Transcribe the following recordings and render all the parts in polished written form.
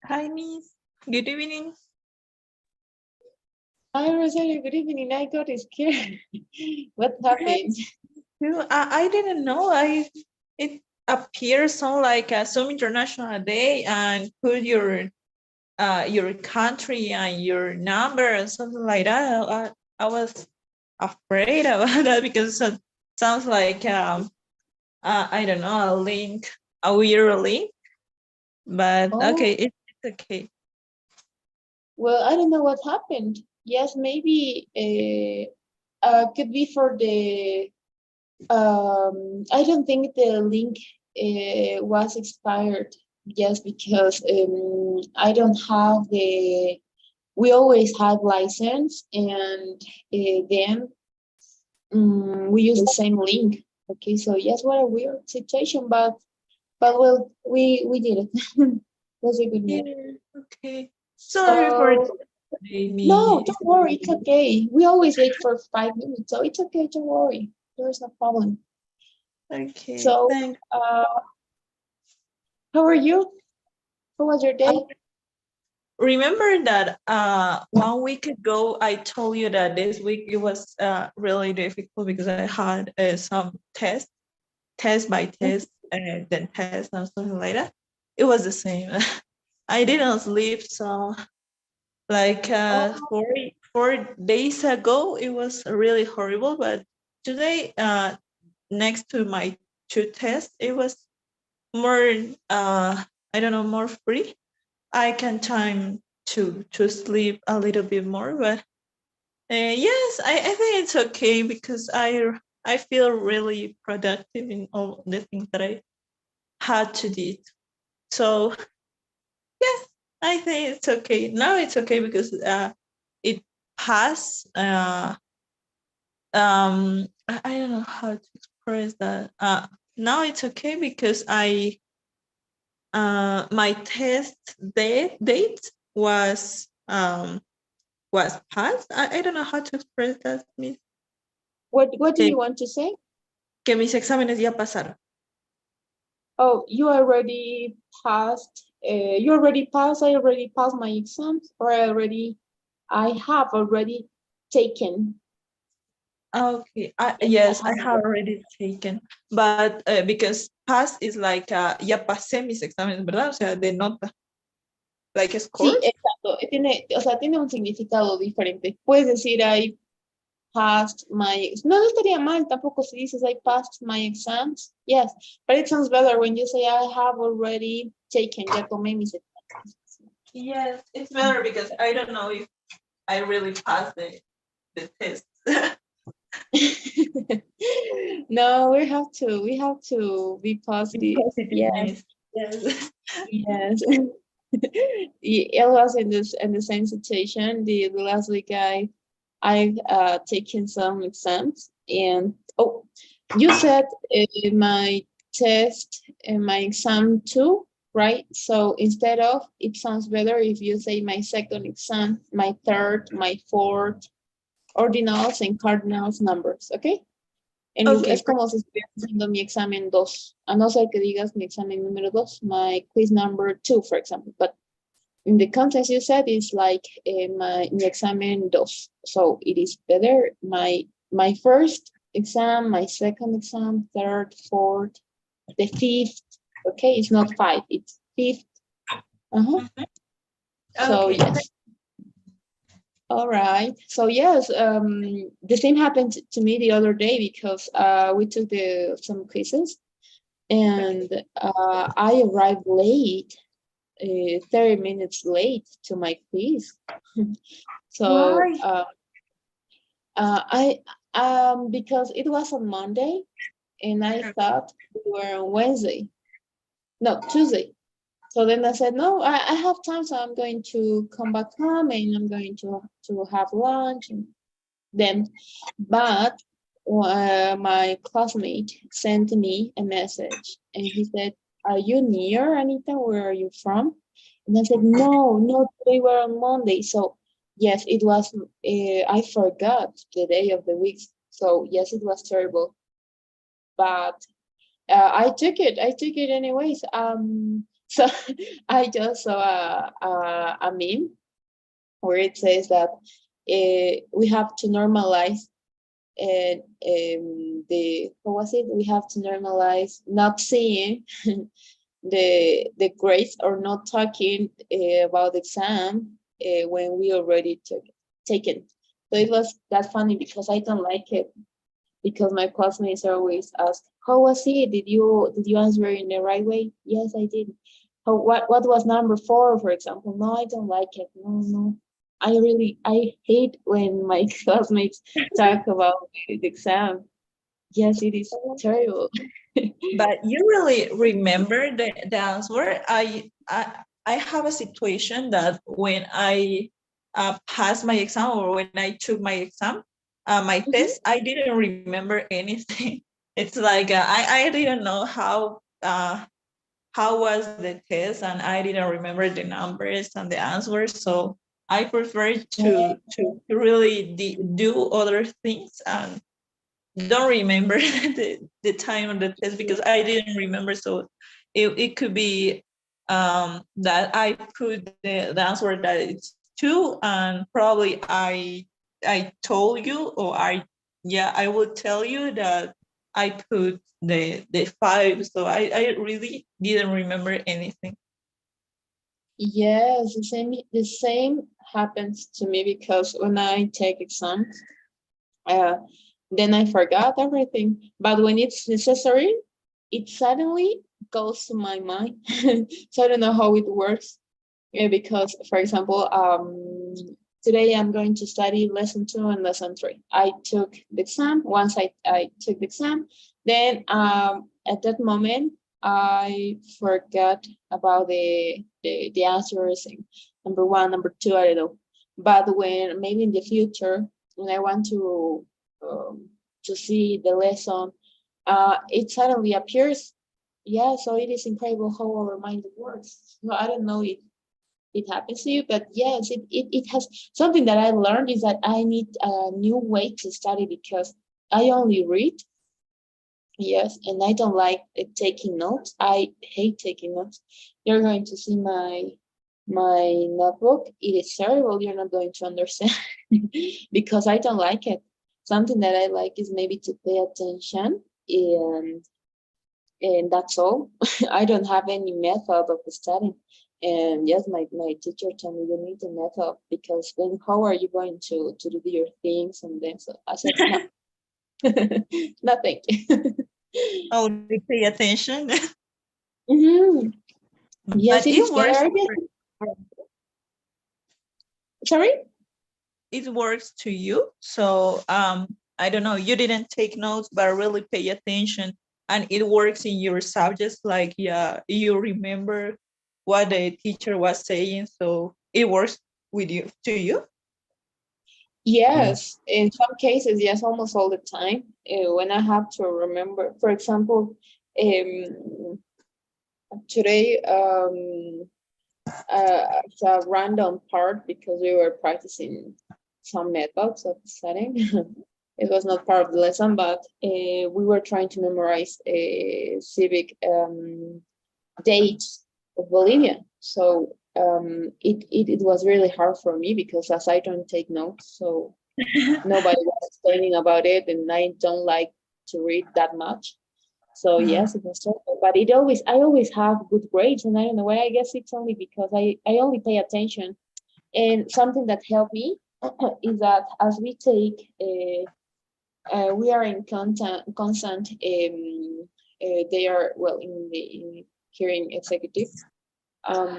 Hi, Miss. Good evening. Hi, Rosario. Good evening. I got scared. What happened? I didn't know. It appears on like some international day and put your country and your number and something like that. I was afraid about that because it sounds like I don't know, a link, a weird link. But Oh, okay, it's okay. well, I don't know what happened. Yes, maybe could be for the. I don't think the link was expired just because I don't have the. We always have license, and then we use the same link. Okay, so yes, what a weird situation, but well, we did it. Was a good news. Yeah, okay. Sorry for So no, me. don't worry, it's okay. We always wait for 5 minutes, so it's okay, don't worry. There's no problem. Okay, So thanks. how are you? How was your day? Remember that 1 week ago I told you that this week it was really difficult because I had some test by test, then test and something like that. It was the same. I didn't sleep, so like Oh, 4 days ago it was really horrible. But today, next to my two tests, it was more I don't know, more free. I can time to sleep a little bit more, but yes, I think it's okay because I feel really productive in all the things that I had to do. So yes, I think it's okay. Now it's okay because it passed. I don't know how to express that. Now it's okay because I my test date was passed. I don't know how to express that, Miss. what do Eh, you want to say? que mis exámenes ya pasaron. Oh, you already passed. You already passed. I already passed my exams, or I have already taken. Okay. I Yes, I have have already taken, but because pass is like ya pasé mis exámenes, ¿verdad? O sea, de nota, like Sí, scores. exacto. Tiene, o sea, tiene un significado diferente. Puedes decir I passed my, no, no estaría mal tampoco si dices I passed my exams. Yes, but it sounds better when you say I have already taken, ya tomé mis exámenes. Yes, it's better because I don't know if I really passed the test. No, we have to be positive. Yes, Positiveness. Yes. yes. It was in the same situation. The last week I've taken some exams, and oh, you said my test and my exam too, right? So instead of, it sounds better if you say my second exam, my third, my fourth, ordinals and cardinals numbers, ¿ok? Okay. Es como si estuvieras haciendo mi examen 2, a no ser que digas mi examen número 2, my quiz number 2, for example. But in the context you said, it's like mi examen 2. So it is better my first exam, my second exam, third, fourth, the fifth. Okay, it's not 5, it's fifth. So Okay. yes. All right. So yes, the same happened to me the other day because we took some quizzes, and I arrived late, 30 minutes late to my quiz. So Why? I because it was on Monday, and I thought we were on Wednesday, no, Tuesday. So then I said, no, I have time, so I'm going to come back home and I'm going to have lunch and then. But my classmate sent me a message, and he said, "Are you near, Anita? Where are you from?" And I said, "No, no, we were on Monday." So yes, it was. I forgot the day of the week. So yes, it was terrible. But I took it. I took it anyways. So I just saw a meme where it says that we have to normalize the what was it? We have to normalize not seeing the grades or not talking about the exam when we already took taken. So it was that funny because I don't like it because my classmates always ask, "How was it? Did you answer in the right way?" Yes, I did. What was number 4, for example? No, I don't like it. No, no. I hate when my classmates talk about the exam. Yes, it is terrible. But you really remember the answer. I have a situation that when I passed my exam or when I took my exam, my Mhm. test, I didn't remember anything. It's like I didn't know how was the test, and I didn't remember the numbers and the answers. So I prefer to really do other things and don't remember the time of the test because I didn't remember. So it could be that I put the answer that it's two, and probably I told you, or I will tell you that I put the five. So I really didn't remember anything. Yes, the same happens to me because when I take exams, uh, then I forgot everything. But when it's necessary, it suddenly goes to my mind. So I don't know how it works. Because, for example, today I'm going to study lesson 2 and lesson 3. I took the exam. Once I took the exam, then at that moment, I forgot about the answers. Number 1, number 2, I don't know. But when maybe in the future, when I want um, to see the lesson, it suddenly appears. Yeah, so it is incredible how our mind works. No, I don't know if it happens to you, but yes, it has something that I learned is that I need a new way to study because I only read. Yes, and I don't like taking notes. I hate taking notes. You're going to see my notebook. It is terrible. You're not going to understand because I don't like it. Something that I like is maybe to pay attention and that's all. I don't have any method of studying. And yes, my teacher told me you need a method because then how are you going to do your things? And then so I said no, no thank you. Only pay attention. Hmm. Yes, But it it is works. very sorry. It works to you. So I don't know, you didn't take notes but really pay attention, and it works in your subjects, like yeah, you remember what the teacher was saying, so it works with you to you. Yes, in some cases, yes, almost all the time. When I have to remember, for example, today it's a random part because we were practicing some methods of studying. It was not part of the lesson, but we were trying to memorize a civic dates of Bolivia. So it was really hard for me because as I don't take notes, so nobody was explaining about it, and I don't like to read that much. So Mhm. yes, it was terrible. But I always have good grades, and I don't know why. I guess it's only because I only pay attention. And something that helped me is that as we take, we are in constant. They are well in hearing executive. Um,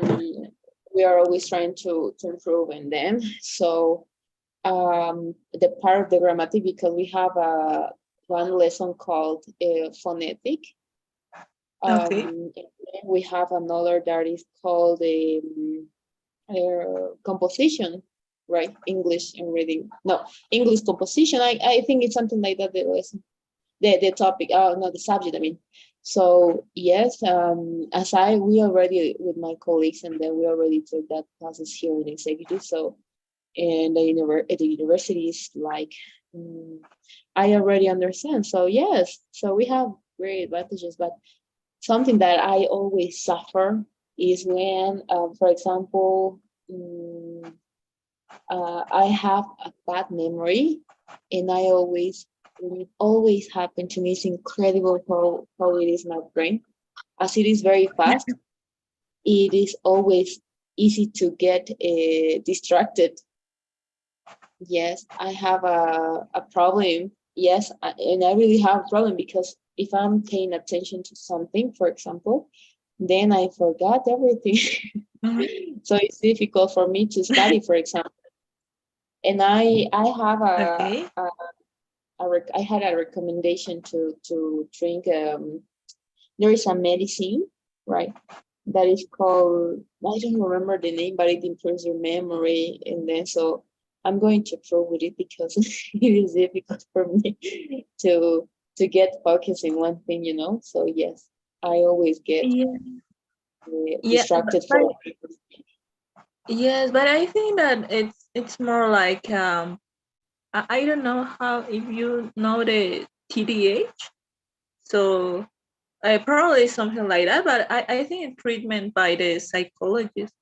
we are always trying to improve in them. So the part of the grammatic because we have a one lesson called phonetic. Okay. And then we have another that is called composition, right? English and reading. No, English composition. I think it's something like that. The lesson, the topic. Oh no, the subject. I mean. So yes, as I we already with my colleagues and then we already took that classes here in executive. So and at the universities like mm, I already understand. So yes, so we have great advantages, but something that I always suffer is when, for example, mm, I have a bad memory, and I always, when it always happen to me, it's incredible how it is my brain. As it is very fast, it is always easy to get distracted. Yes, I have a problem. Yes, and I really have a problem because if I'm paying attention to something, for example, then I forgot everything. Mhm. So it's difficult for me to study, for example. And I have Okay. I had a recommendation to drink. There is a medicine, right? That is called, I don't remember the name, but it improves your memory. And then so I'm going to throw with it because it is difficult for me to get focused in one thing, you know. So yes, I always get Yeah. Yeah. distracted But for. yes, but I think that it's more like I don't know how if you know the TDH. So probably something like that, but I think it's treatment by the psychologist.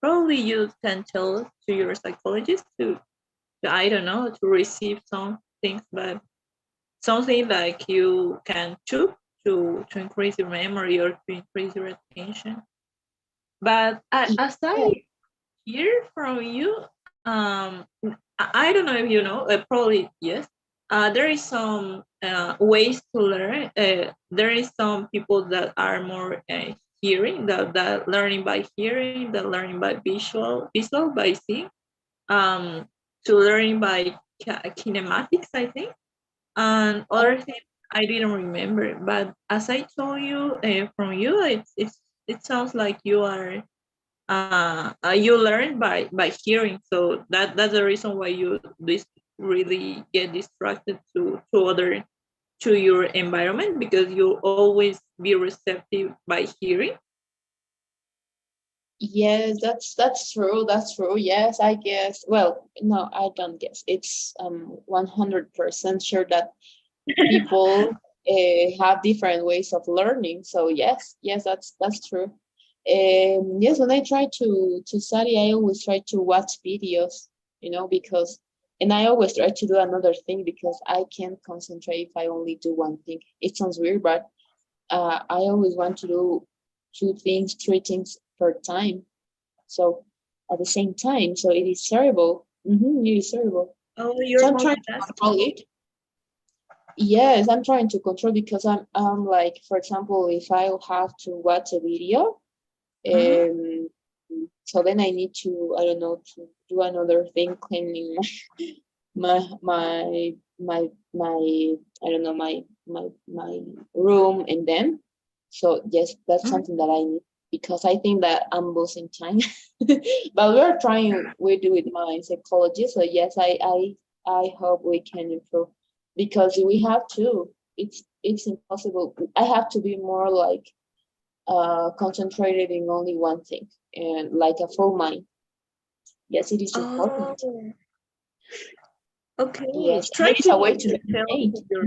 Probably you can tell to your psychologist to I don't know to receive some things, but something like you can choose to increase your memory or to increase your attention. But as Yeah, I hear from you, I don't know if you know, probably yes. There is some ways to learn. There is some people that are more hearing, that learning by hearing, that learning by visual by seeing, um, to learning by kinematics, I think, and oh, other things I didn't remember. But as I told you from you, it sounds like you learn by hearing, so that's the reason why you this really get distracted to other to your environment because you always be receptive by hearing. yes, that's true. That's true. Yes, I guess. Well, no, I don't guess. It's 100% sure that people have different ways of learning. So yes, yes, that's true. Yes, when I try to study, I always try to watch videos, you know, because, and I always try to do another thing because I can't concentrate if I only do one thing. It sounds weird, but I always want to do two things, three things per time. So at the same time, so it is terrible. It is terrible. Oh, So you're I'm trying to multitasking. control it. Yes, I'm trying to control because I'm like, for example, if I have to watch a video, Mm-hmm. um, so then I need to, I don't know, to do another thing, cleaning my I don't know, my room, and then so yes, that's something that I need because I think that I'm losing time. But we're trying we do with my psychologist. So yes, I hope we can improve because we have to. It's impossible. I have to be more like concentrated in only one thing and like a full mind. Yes, it is important. Oh, okay. Yes, and Try it is a way to to tell meditate. to your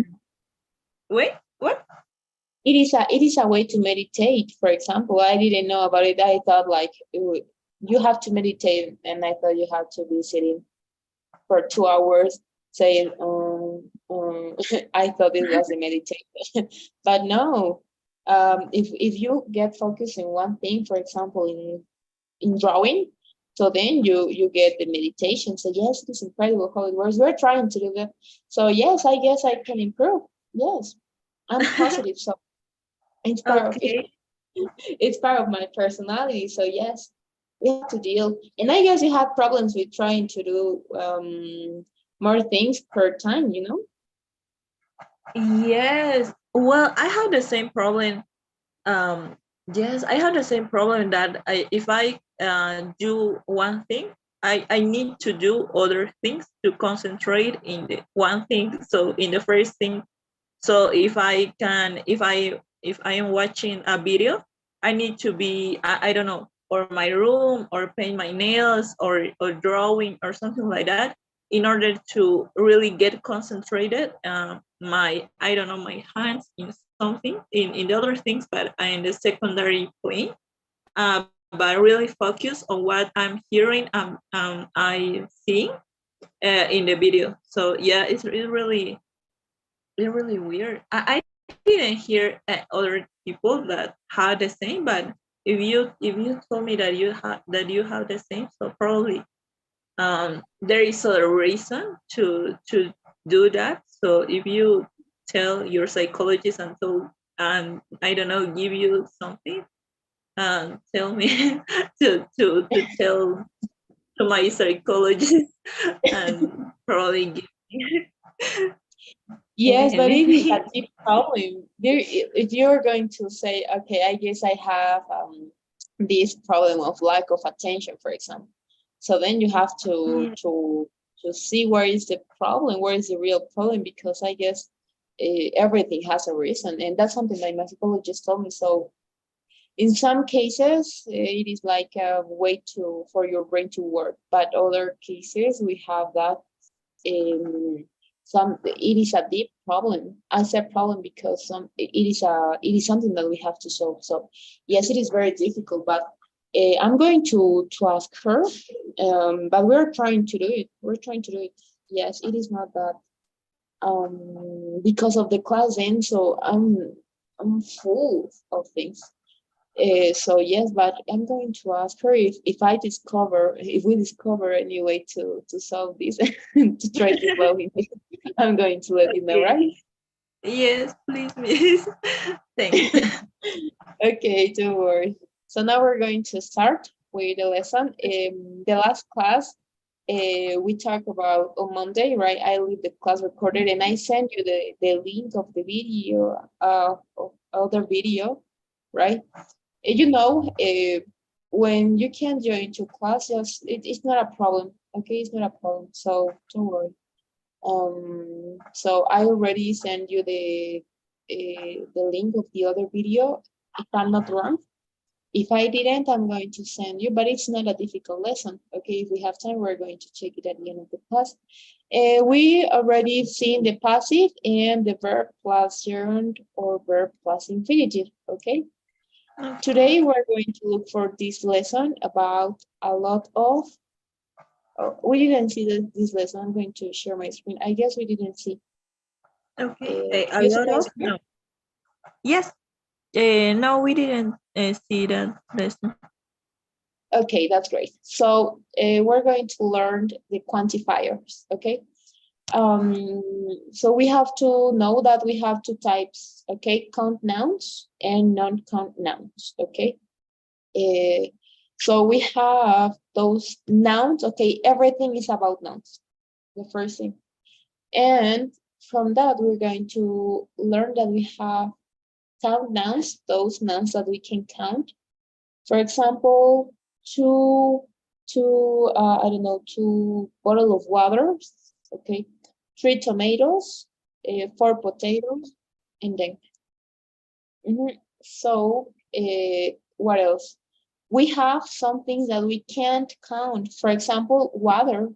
wait. What? It is a way to meditate. For example, I didn't know about it. I thought like you have to meditate, and I thought you have to be sitting for 2 hours saying I thought it was a meditation, but no. If you get focused in one thing, for example, in drawing, so then you get the meditation. So yes, it is incredible how it works. We're trying to do that. So yes, I guess I can improve. Yes, I'm positive. So it's part of it. Okay. It's part of my personality. So yes, we have to deal. And I guess you have problems with trying to do more things per time. You know. Yes. Well, I have the same problem. Um, yes, I have the same problem that if I do one thing, I need to do other things to concentrate in the one thing. So in the first thing, so if I am watching a video, I need to be I don't know, or my room or paint my nails or drawing or something like that in order to really get concentrated. My I don't know, my hands something in the other things, but in the secondary plane. But really focus on what I'm hearing, I seeing in the video. So yeah, it's really weird. I didn't hear other people that had the same, but if you told me that you have the same, so probably there is a reason to do that. So if you tell your psychologist and I don't know, give you something, tell me to tell to my psychologist and probably give me Yes, but it is a anything. deep problem. There, if you're going to say, okay, I guess I have this problem of lack of attention, for example. So then you have to Yeah. to see where is the problem, where is the real problem, because I guess everything has a reason, and that's something that my psychologist told me. So in some cases, it is like a way to for your brain to work, but other cases we have that some it is a deep problem. I said problem because it is something that we have to solve. So yes, it is very difficult, but I'm going to ask her. But we're trying to do it. We're trying to do it. Yes, it is not that because of the class end, so I'm full of things. So yes, but I'm going to ask her if we discover a new way to solve this to try to solve it. I'm going to let you know, right? Okay. Yes, please, miss. Thanks. Okay, don't worry. So now we're going to start with the lesson. The last class we talked about on Monday, right? I leave the class recorded and I send you the link of the video, of other video, right? You know, when you can join to class, just it's not a problem. Okay, it's not a problem. So don't worry. So I already sent you the link of the other video. If I'm not wrong, if I didn't, I'm going to send you. But it's not a difficult lesson. Okay, if we have time, we're going to check it at the end of the class. We already seen the passive and the verb plus gerund or verb plus infinitive. Okay. Today we're going to look for this lesson about a lot of, oh, we didn't see this lesson. I'm going to share my screen. I guess we didn't see. Okay. A You see lot my of screen? no. Yes. No, we didn't see that lesson. Okay, that's great. So we're going to learn the quantifiers, okay? So we have to know that we have two types, okay? Count nouns and non-count nouns, okay? Uh, so we have those nouns, okay? Everything is about nouns, the first thing. And from that, we're going to learn that we have count nouns, those nouns that we can count. For example, I don't know, 2 bottle of water, okay, 3 tomatoes, 4 potatoes, and then. So, what else? We have something that we can't count. For example, water.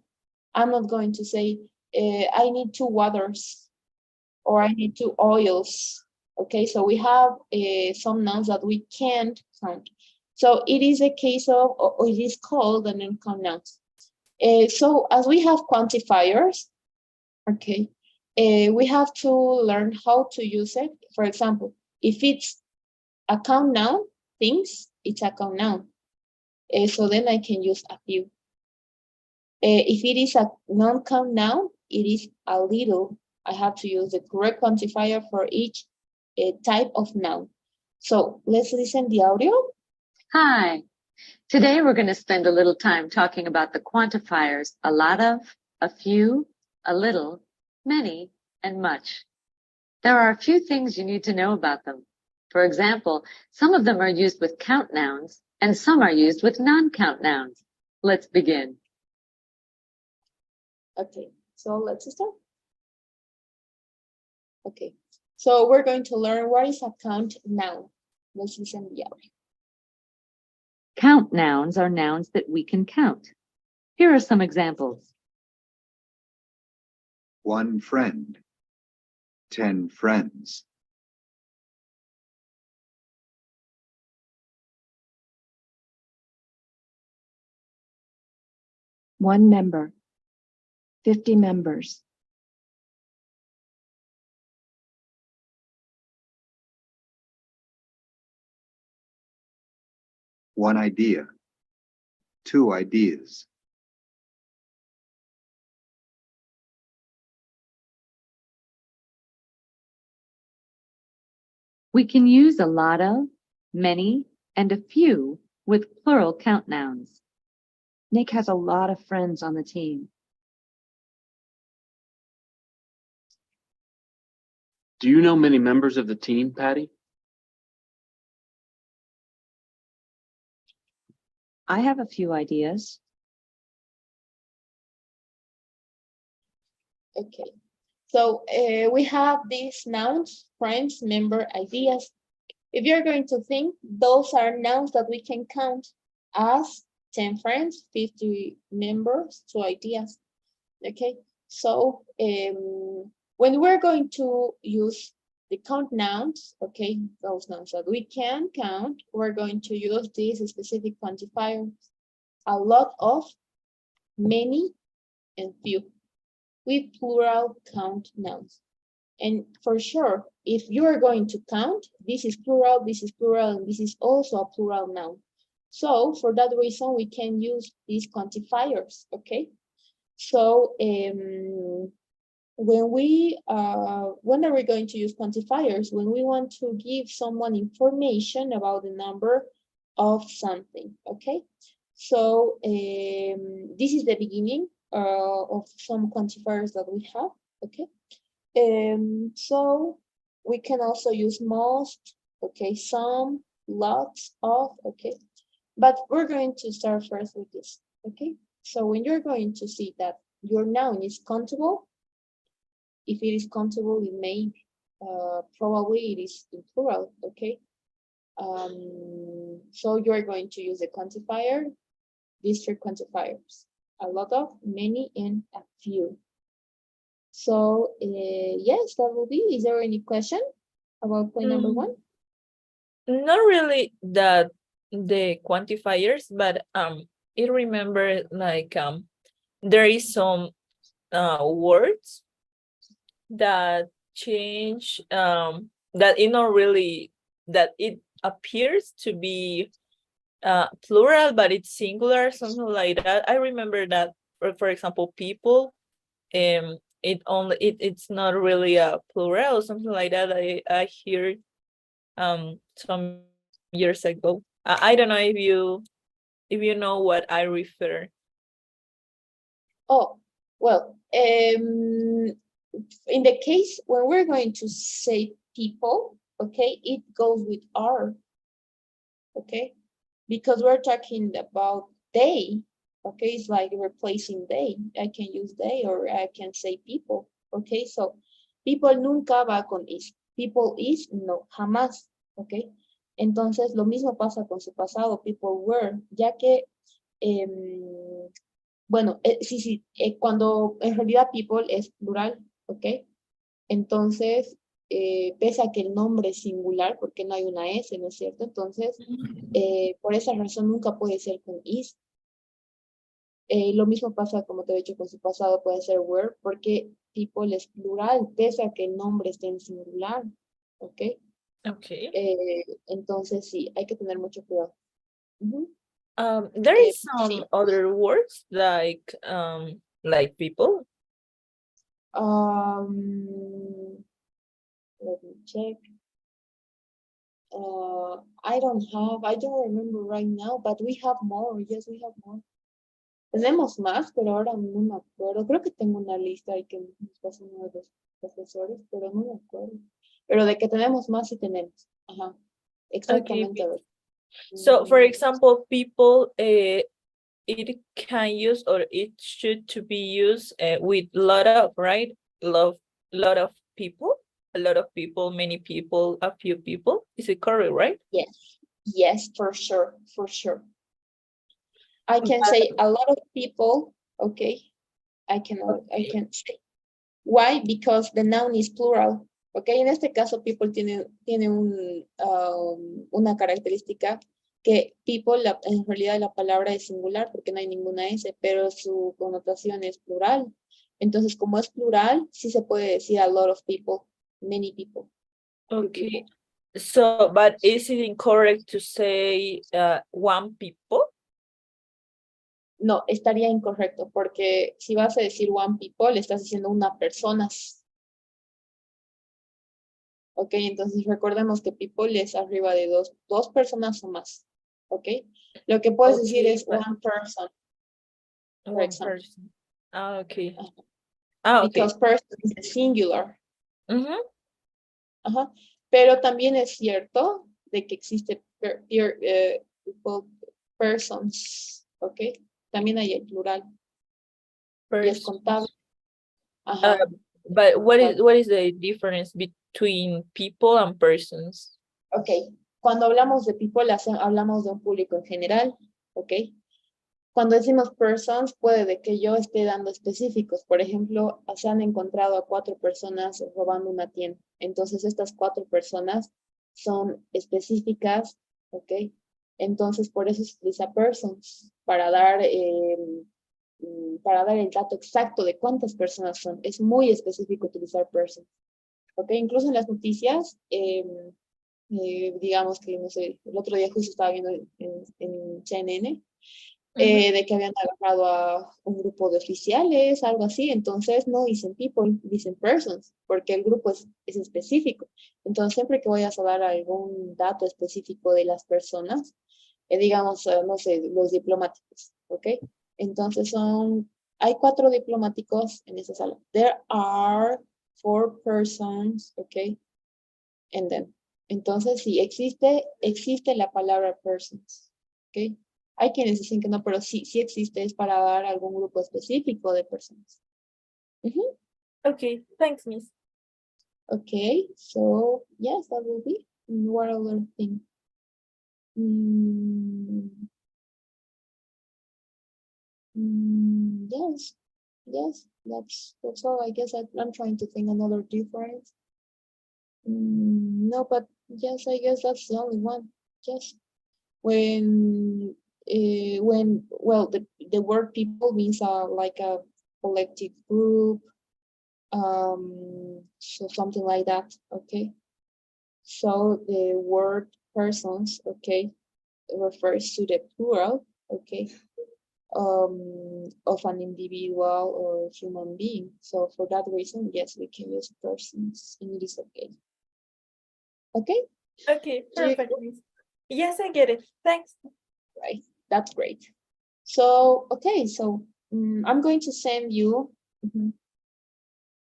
I'm not going to say, I need 2 waters or I need 2 oils. Okay, so we have some nouns that we can't count. So it is a case of, or it is called an non-count nouns. So as we have quantifiers, okay, we have to learn how to use it. For example, if it's a count noun, things, it's a count noun. So then I can use a few. If it is a non-count noun, it is a little. I have to use the correct quantifier for each type of noun. So let's listen the audio. Hi. Today we're going to spend a little time talking about the quantifiers a lot of, a few, a little, many, and much. There are a few things you need to know about them. For example, some of them are used with count nouns and some are used with non-count nouns. Let's begin. Okay, so let's start. Okay, so we're going to learn what is a count noun. Let's listen the audio. Count nouns are nouns that we can count. Here are some examples. 1 friend, 10 friends, 1 member, 50 members. One idea, 2 ideas. We can use a lot of, many, and a few with plural count nouns. Nick has a lot of friends on the team. Do you know many members of the team, Patty? I have a few ideas. Okay. So we have these nouns, friends, member, ideas. If you're going to think, those are nouns that we can count as 10 friends, 50 members, 2 ideas. Okay. So when we're going to use the count nouns, okay, those nouns that we can count, we're going to use these specific quantifiers. A lot of, many, and few, with plural count nouns. And for sure, if you are going to count, this is plural, and this is also a plural noun. So for that reason, we can use these quantifiers, okay? So when are we going to use quantifiers? When we want to give someone information about the number of something, okay? So this is the beginning of some quantifiers that we have, okay? So we can also use most, okay, some, lots of, okay? But we're going to start first with this, okay? So when you're going to see that your noun is countable, if it is countable, it may, probably it is in plural, okay? So you're going to use a quantifier, these 3 quantifiers, a lot of, many, and a few. So yes, that will be. Is there any question about point number 1? Not really that the quantifiers, but it remember like there is some words that change that it not really that it appears to be plural, but it's singular, something like that. I remember that for example, people, it's not really a plural, something like that. I hear some years ago. I don't know if you know what I refer. Oh, well, in the case when we're going to say people, okay, it goes with are, okay, because we're talking about they, okay, it's like replacing they. I can use they or I can say people, okay, so people nunca va con is. People is, no, jamás, okay. Entonces, lo mismo pasa con su pasado, people were, ya que, bueno, sí, cuando en realidad people es plural, ok. Entonces, pese a que el nombre es singular, porque no hay una S, ¿no es cierto? Entonces, por esa razón nunca puede ser con is. Lo mismo pasa, como te he dicho, con su pasado puede ser were, porque people es plural, pese a que el nombre esté en singular, ¿ok? Okay. Entonces, sí, hay que tener mucho cuidado. There is some sí. other words like people. Let me check. I don't remember right now, but we have more. Yes, we have more. Tenemos más, pero ahora no me acuerdo. Creo que tengo una lista ahí que nos pasó uno de los profesores, pero no me acuerdo. Pero de que tenemos más, sí tenemos. Ajá. Exactamente. Okay. So, for example, people, it can use or it should to be used with lot of, right? Lot of people, a lot of people, many people, a few people. Is it correct, right? Yes. Yes, for sure. For sure. I can say a lot of people. Okay. I can say. Why? Because the noun is plural. Okay. En este caso, people tiene una característica que people, en realidad la palabra es singular porque no hay ninguna S, pero su connotación es plural. Entonces, como es plural, sí se puede decir a lot of people, many people. few Okay. people. So, but is it incorrect to say one people? No, estaría incorrecto porque si vas a decir one people, estás diciendo una persona. Ok, entonces recordemos que people es arriba de dos personas o más. Ok, lo que puedes decir Okay, es but one person, for one example, person. Ah, okay. Ajá. Ah, okay. Because person is the singular. Mhm. Ajá. Pero también es cierto de que existe people, persons, ¿ok? También hay el plural y es contable. Persons. Ajá. But what Contable. is the difference between people and persons? Ok, cuando hablamos de people, hablamos de un público en general, ¿ok? Cuando decimos persons, puede de que yo esté dando específicos. Por ejemplo, se han encontrado a 4 personas robando una tienda. Entonces, estas 4 personas son específicas, ¿ok? Entonces, por eso se utiliza persons, para dar el dato exacto de cuántas personas son. Es muy específico utilizar persons, ¿ok? Incluso en las noticias, digamos que, no sé, el otro día justo estaba viendo en CNN, Mhm. de que habían agarrado a un grupo de oficiales, algo así. Entonces no dicen people, dicen persons, porque el grupo es específico. Entonces siempre que vayas a dar algún dato específico de las personas, digamos, no sé, los diplomáticos, ¿ok? Entonces hay 4 diplomáticos en esa sala. There are 4 persons, ¿ok? And then, entonces sí, existe la palabra persons, ¿ok? Hay quienes dicen que no, pero sí, sí existe, es para dar algún grupo específico de personas. Ujú. Okay, thanks, Miss. Okay, so yes, that will be. What other thing? Mm, yes, yes, that's all. I guess I'm trying to think another difference. No, but yes, I guess that's the only one. Yes. When well the word people means like a collective group, so something like that, okay. So the word persons, okay, refers to the plural, okay, of an individual or human being. So for that reason, yes, we can use persons and it is okay. Okay, Okay, do you perfect, Miss. Yes, I get it. Thanks. right? That's great. So, okay, so I'm going to send you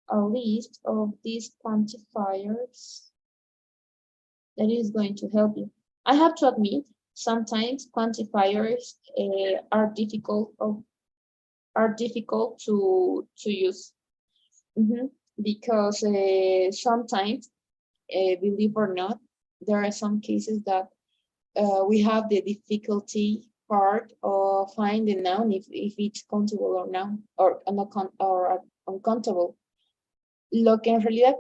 a list of these quantifiers that is going to help you. I have to admit, sometimes quantifiers are difficult to use because sometimes, believe or not, there are some cases that we have the difficulty part of finding the noun if it's countable or noun or uncountable. Lo que en realidad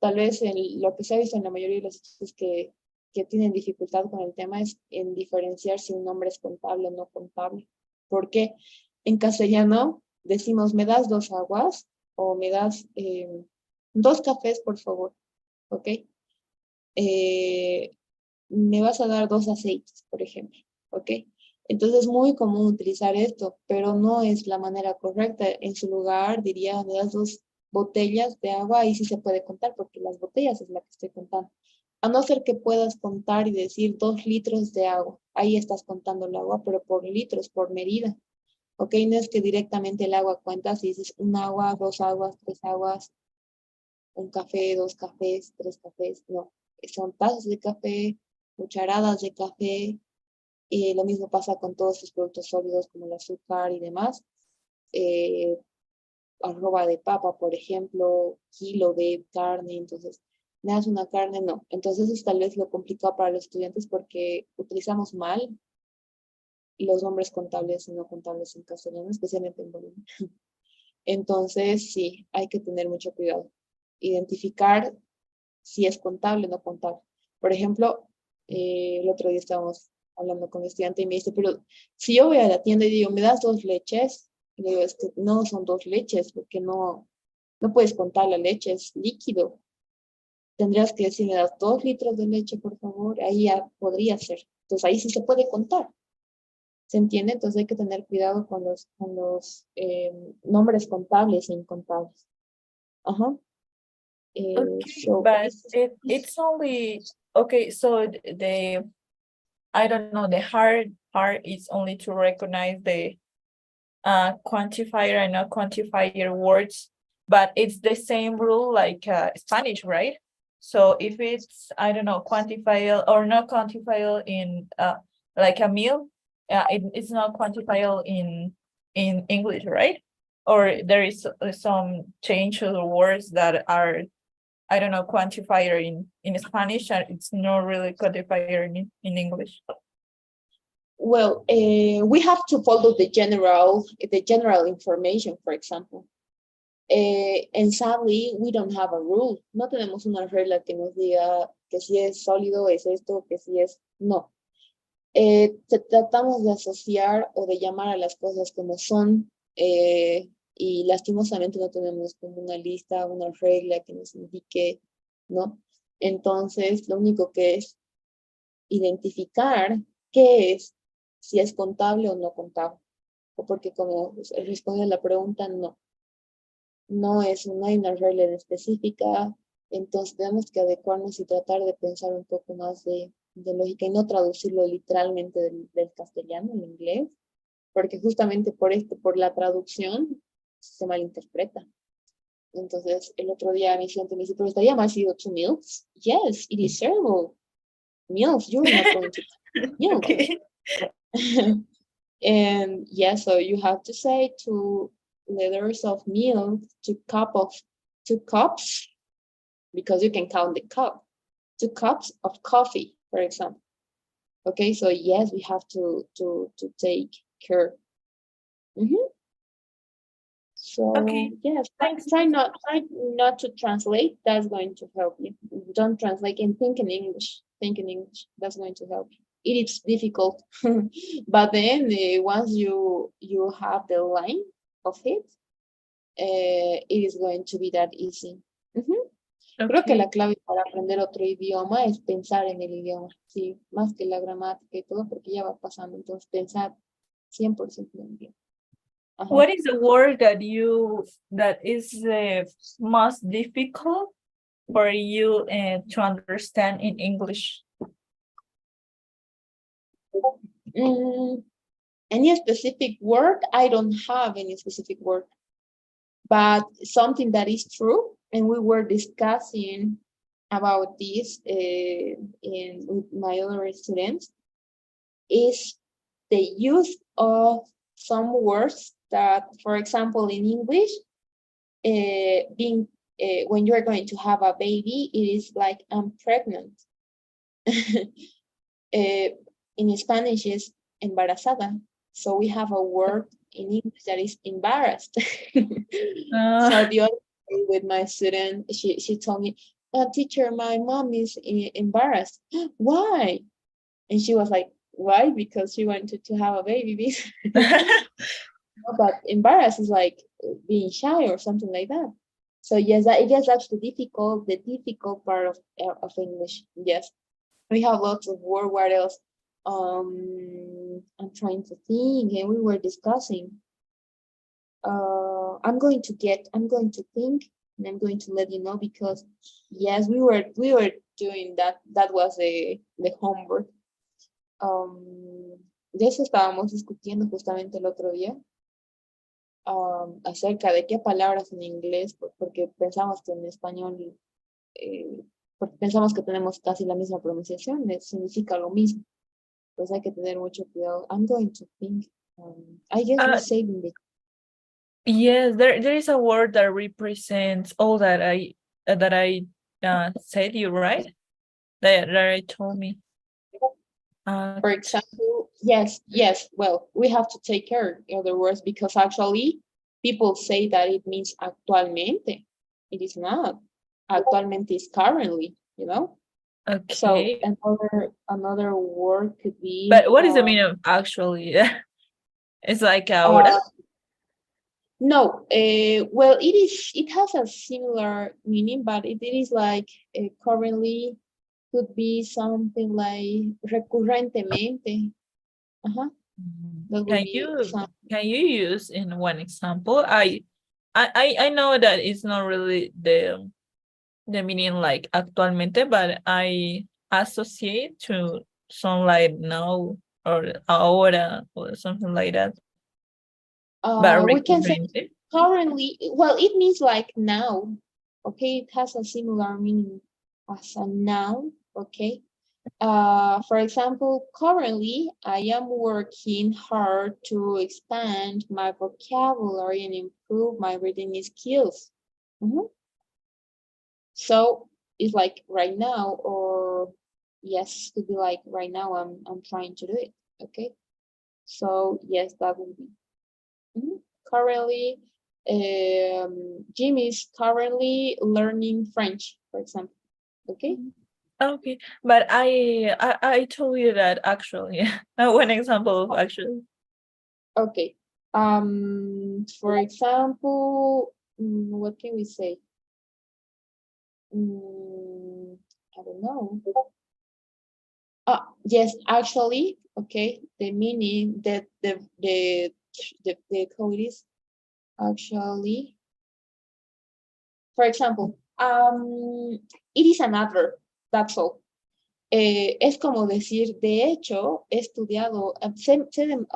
tal vez lo que se ha visto en la mayoría de los estudios que tienen dificultad con el tema es en diferenciar si un nombre es contable o no contable. Porque en castellano decimos me das 2 aguas o me das 2 cafés, por favor, ¿ok? Me vas a dar 2 aceites, por ejemplo, ¿ok? Entonces es muy común utilizar esto, pero no es la manera correcta. En su lugar diría, me das 2 botellas de agua, ahí sí se puede contar, porque las botellas es la que estoy contando. A no ser que puedas contar y decir 2 litros de agua, ahí estás contando el agua, pero por litros, por medida, ¿ok? No es que directamente el agua cuentas y dices un agua, 2 aguas, 3 aguas, un café, 2 cafés, 3 cafés, no. Son tazas de café, cucharadas de café, y lo mismo pasa con todos los productos sólidos como el azúcar y demás. Eh, arroba de papa, por ejemplo, kilo de carne, entonces, ¿me das una carne? No. Entonces es tal vez lo complicado para los estudiantes porque utilizamos mal los nombres contables y no contables en castellano, especialmente en Bolivia. Entonces, sí, hay que tener mucho cuidado. Identificar si es contable o no contable. Por ejemplo, el otro día estábamos hablando con el estudiante y me dice, pero si yo voy a la tienda y digo, ¿me das 2 leches? Y le digo, es que no son 2 leches, porque no puedes contar la leche, es líquido. Tendrías que decir, ¿me das 2 litros de leche, por favor? Ahí ya podría ser. Entonces ahí sí se puede contar. ¿Se entiende? Entonces hay que tener cuidado con los nombres contables e incontables. Ajá. Okay, So, but it's only okay. So the I don't know, the hard part is only to recognize the quantifier and not quantifier words, but it's the same rule like Spanish, right? So if it's, I don't know, quantifier or not quantifier in like a meal, it's not quantifier in English, right? Or there is some change of the words that are, I don't know, quantifier in Spanish, and it's not really quantifier in English. well, we have to follow the general information, for example. And sadly, we don't have a rule. No tenemos una regla que nos diga que si es sólido es esto, que si es no. Tratamos de asociar o de llamar a las cosas como son, y lastimosamente no tenemos como una lista, una regla que nos indique, ¿no? Entonces, lo único que es identificar qué es, si es contable o no contable. O porque como responde a la pregunta, no. No hay una regla en específica, entonces tenemos que adecuarnos y tratar de pensar un poco más de lógica y no traducirlo literalmente del castellano al inglés, porque justamente por la traducción se malinterpreta. Entonces, el otro día mi estudiante me dice, pero estaría más sido 2 meals. Yes, it is terrible. Meals, you're not going to meals. Okay. And yeah, so you have to say 2 liters of milk, 2 cups, because you can count the cup, 2 cups of coffee, for example. Okay, so yes, we have to take care. So Okay. yes, Thanks. try not to translate. That's going to help you. Don't translate and think in English. Think in English. That's going to help you. It is difficult, but then once you have the line of it, it is going to be that easy. Creo que Okay. la clave para aprender otro idioma es pensar en el idioma, sí, más que la gramática y todo, porque ya va pasando. Entonces, pensar 100% en el idioma. Ajá. What is the word that is the most difficult for you to understand in English? Any specific word? I don't have any specific word, but something that is true, and we were discussing about this with my other students, is the use of some words that, for example, in English, when you are going to have a baby, it is like I'm pregnant. In Spanish is embarazada. So we have a word in English that is embarrassed. So the other day with my student, she told me, teacher, my mom is embarrassed. Why? And she was like, why? Because she wanted to have a baby. But embarrassed is like being shy or something like that. So yes, I guess that's the difficult part of English. Yes, we have lots of word. What else? I'm trying to think, and we were discussing. I'm going to think, and I'm going to let you know, because yes, we were doing that. That was the homework. De eso estábamos discutiendo justamente el otro día, acerca de qué palabras en inglés, porque pensamos que en español, porque pensamos que tenemos casi la misma pronunciación, significa lo mismo. Entonces hay que tener mucho cuidado. I'm going to think. I guess we say in the. Yes, there is a word that represents all that I said, you right? That I told me. For example, yes. Well, we have to take care, in other words, because actually people say that it means actualmente. It is not. Actualmente is currently, you know? So Okay. another word could be But what is the meaning of actually? It's like ahora. no, well, it has a similar meaning, but it is like currently could be something like recurrentemente. Uh-huh. That would Can be you some. use in one example? I know that it's not really the meaning like actualmente, but I associate to some like now or ahora or something like that. But We can say recurrente. currently, well, it means like now. Okay, it has a similar meaning as a noun. Okay. For example, currently I am working hard to expand my vocabulary and improve my reading skills. Mhm. So it's like right now, or yes, could be like right now I'm trying to do it. Okay. So yes, that would be. Mhm. Currently, Jim is currently learning French, for example. Okay. Okay, but I told you that actually. One example of actually. Okay. For example, what can we say? I don't know. Yes, actually, okay. The meaning that the code is actually, for example, it is an adverb. That's all. Es como decir, de hecho, he estudiado,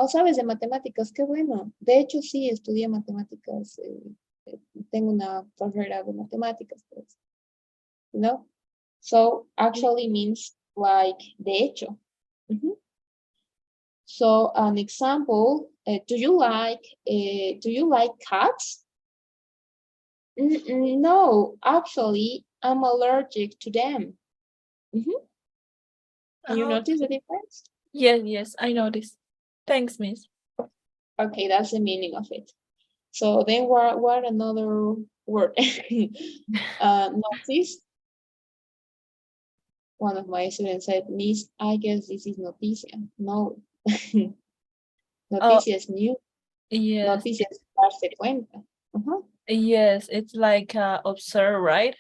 sabes de matemáticas, qué bueno. De hecho, sí, estudié matemáticas, tengo una carrera de matemáticas, pues, you know? So, actually means like, de hecho. Mhm. So, an example, do you like cats? No, actually, I'm allergic to them. Mhm. Can you notice the Okay. difference? Yes, I noticed. Thanks, Miss. Okay, that's the meaning of it. So then what another word? Notice. One of my students said, Miss, I guess this is noticia. No. Oh, Noticia es new. yes. Noticia es darse cuenta. Uh-huh. Yes, it's like observe, right?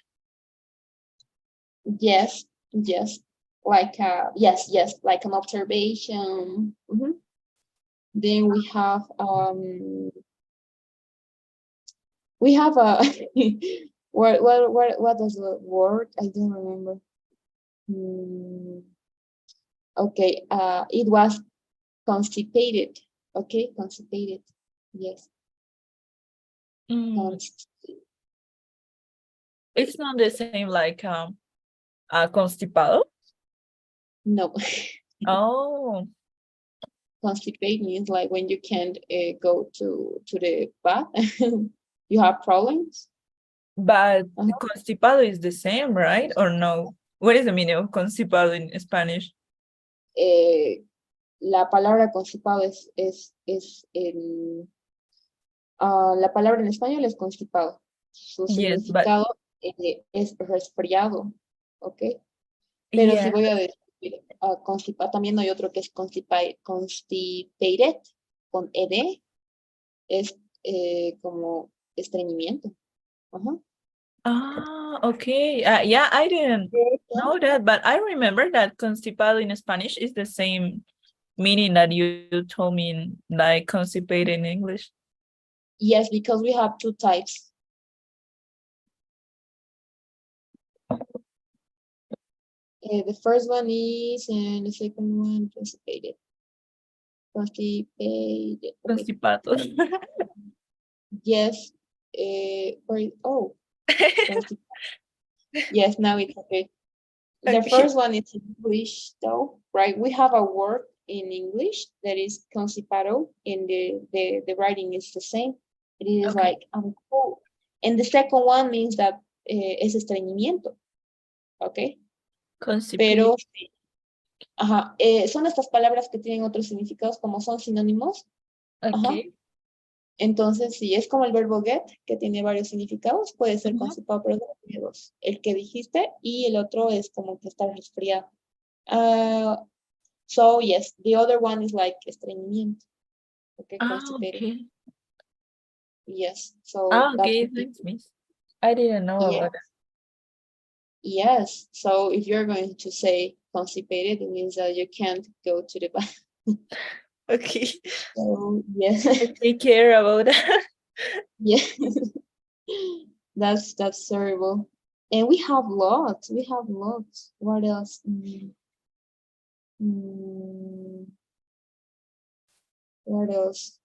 Yes, yes. Like yes, like an observation. Mhm. Then we have a what does the word? I don't remember. Okay, it was constipated. Okay, constipated. Yes. Mm, Constipated. it's not the same like constipado. No, Oh, constipated means like when you can't go to the bath. You have problems. but Uh-huh. constipado is the same, right? Or no? What is the meaning of constipado in Spanish? La palabra constipado la palabra en español es constipado. Su Yes, but significado es resfriado, ¿ok? Pero si yeah. voy a decir constipado, también hay otro que es constipated, con ed, es como estreñimiento. Ajá. Ah, okay. Yeah, I didn't De hecho, know that, but I remember that constipado in Spanish is the same meaning that you told me in like constipated in English. yes, because we have two types. The first one is, and the second one, constipated. Constipated. Okay. Constipado. Yes. Constipated. Yes, now it's okay. The Okay. first one is English, though, right? We have a word in English that is constipado, and the writing is the same. It is Okay. like I'm cold. And the second one means that es estreñimiento, ¿ok? Constipated. Pero son estas palabras que tienen otros significados, como son sinónimos. Ajá. Okay. Entonces, si es como el verbo get, que tiene varios significados, puede ser Ujú. constipado, pero solo tiene dos. El que dijiste y el otro es como que está resfriado. So, yes, the other one is like estreñimiento. Okay, constipated. Okay. Yes, so that Okay, would be, thanks, Miss. I didn't know yeah, about that. yes. So if you're going to say constipated, it means that you can't go to the bathroom. Okay. So, yes, I take care about that. yeah, that's terrible. And we have lots. We have lots. What else? Mm, what else?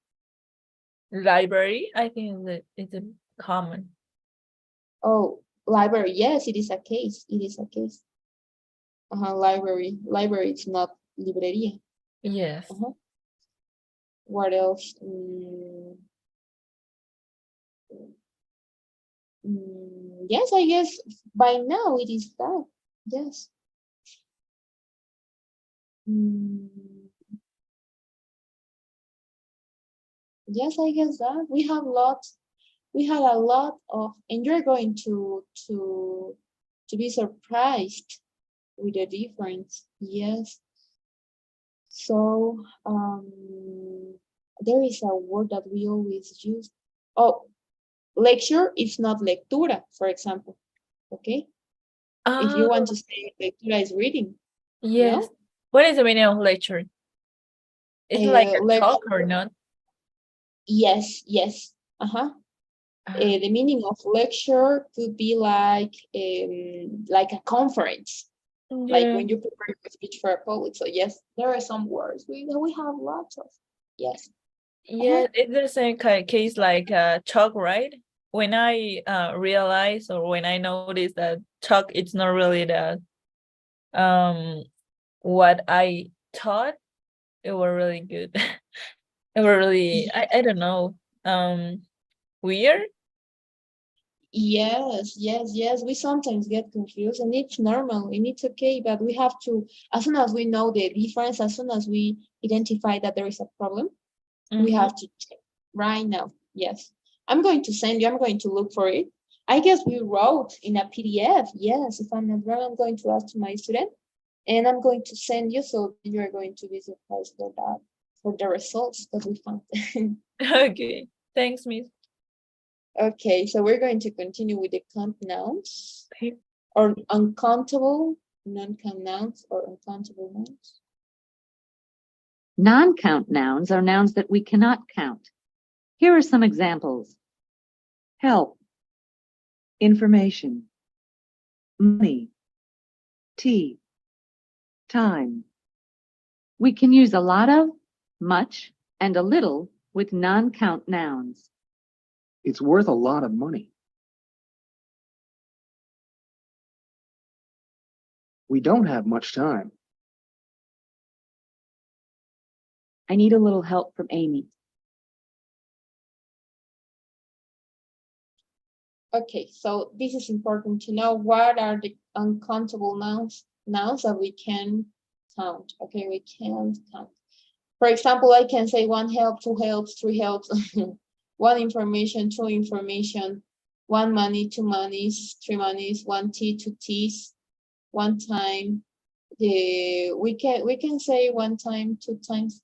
Library, I think that it's a common. Oh, library. Yes, it is a case. It is a case. Library. Library. It's not librería. Yes. What else? Yes, I guess by now it is that. Yes. Yes, I guess that we have lots. We had a lot of, and you're going to be surprised with the difference. Yes. So there is a word that we always use. Oh, lecture is not lectura, for example. Okay. If you want to say lectura is reading, Yes. no? What is the meaning of lecture? It's like a talk or Lecture. not? Yes, yes. The meaning of lecture could be like a conference, like Yeah. when you prepare a speech for a public. So yes, there are some words we have lots of. Yes. Yeah, it's the same case like chalk, right? When I realize or when I notice that chalk, it's not really the what I thought, it were really good. It were really I don't know weird. Yes, yes, yes. We sometimes get confused, and it's normal and it's okay. But we have to, as soon as we know the difference, as soon as we identify that there is a problem, we have to check right now. Yes. I'm going to send you, I'm going to look for it. I guess we wrote in a PDF. Yes, if I'm not wrong, I'm going to ask to my student and I'm going to send you so you're going to be surprised for that, for the results that we found. Okay, thanks, Miss. Okay, so we're going to continue with the count nouns Okay. or uncountable, non-count nouns or uncountable nouns. Non-count nouns are nouns that we cannot count. Here are some examples. Help, information, money, tea, time. We can use a lot of, much, and a little with non-count nouns. It's worth a lot of money. We don't have much time. I need a little help from Amy. Okay, so this is important to know. What are the uncountable nouns that we can count? Okay, we can't count. For example, I can say one help, two helps, three helps, one information, two information, one money, two monies, three monies, one tea, two teas, one time. We can say one time, two times,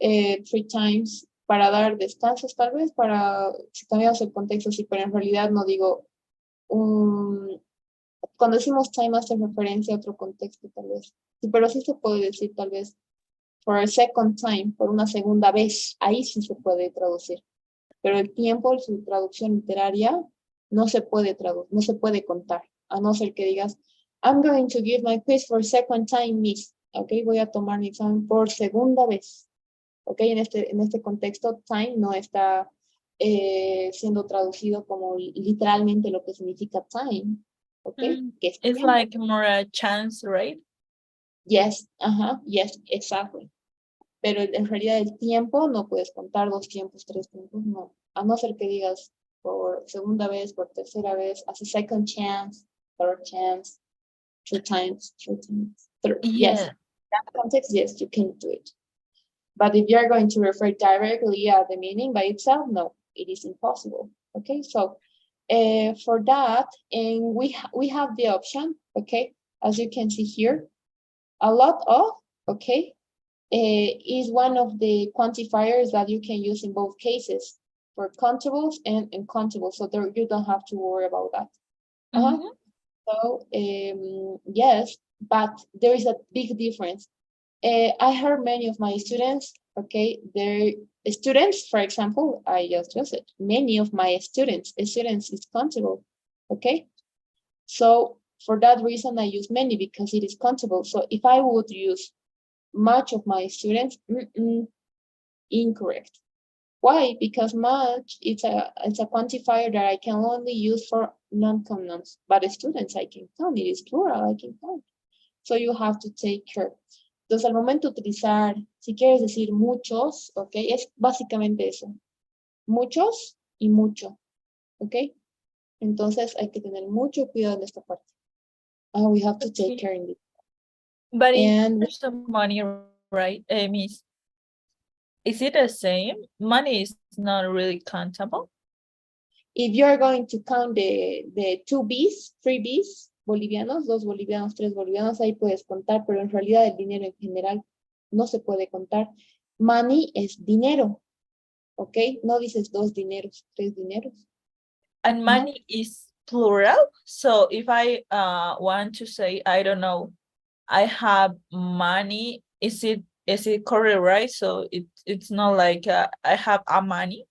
three times, para dar descansos tal vez, para si cambiamos el contexto, sí, pero en realidad no digo cuando decimos time hace referencia a otro contexto tal vez, sí, pero sí se puede decir tal vez for a second time, por una segunda vez, ahí sí se puede traducir, pero el tiempo, su traducción literaria, no se puede traducir, no se puede contar, a no ser que digas, I'm going to give my quiz for a second time, miss, ok, voy a tomar mi examen por segunda vez, ok, en este contexto, time no está siendo traducido como literalmente lo que significa time, ok, que es It's tiempo. like more a chance, right? Yes, yes, exactly. Pero en realidad el tiempo no puedes contar dos tiempos, tres tiempos, no. A no ser que digas por segunda vez, por tercera vez, as a second chance, third chance, two times, third. Yes, Yeah. that context, yes, you can do it. But if you're going to refer directly at the meaning by itself, no. it is impossible. Okay, so for that, and we have the option, okay, as you can see here, a lot of, okay, is one of the quantifiers that you can use in both cases for countables and uncountables. So there, you don't have to worry about that. So yes, but there is a big difference. I heard many of my students, okay, their students, for example, I just used it. Many of my students is countable, okay? So for that reason, I use many because it is countable. So if I would use much of my students, incorrect. Why? Because much it's a quantifier that I can only use for non-count nouns, but students I can count. It is plural, I can count. So you have to take care. Entonces, al momento de utilizar, si quieres decir muchos, ok, es básicamente eso. Muchos y mucho, ok. Entonces, hay que tener mucho cuidado en esta parte. We have to take care in it. But in And terms of money, right, Miss, is it the same? Money is not really countable. if you are going to count the 2 Bs, 3 Bs, bolivianos, 2 bolivianos, 3 bolivianos, ahí puedes contar, pero en realidad el dinero en general no se puede contar. Money es dinero, ¿ok? No dices 2 dineros, 3 dineros. And money is plural. So if I want to say, I don't know, I have money, is it correct, right? So it's not like I have a money.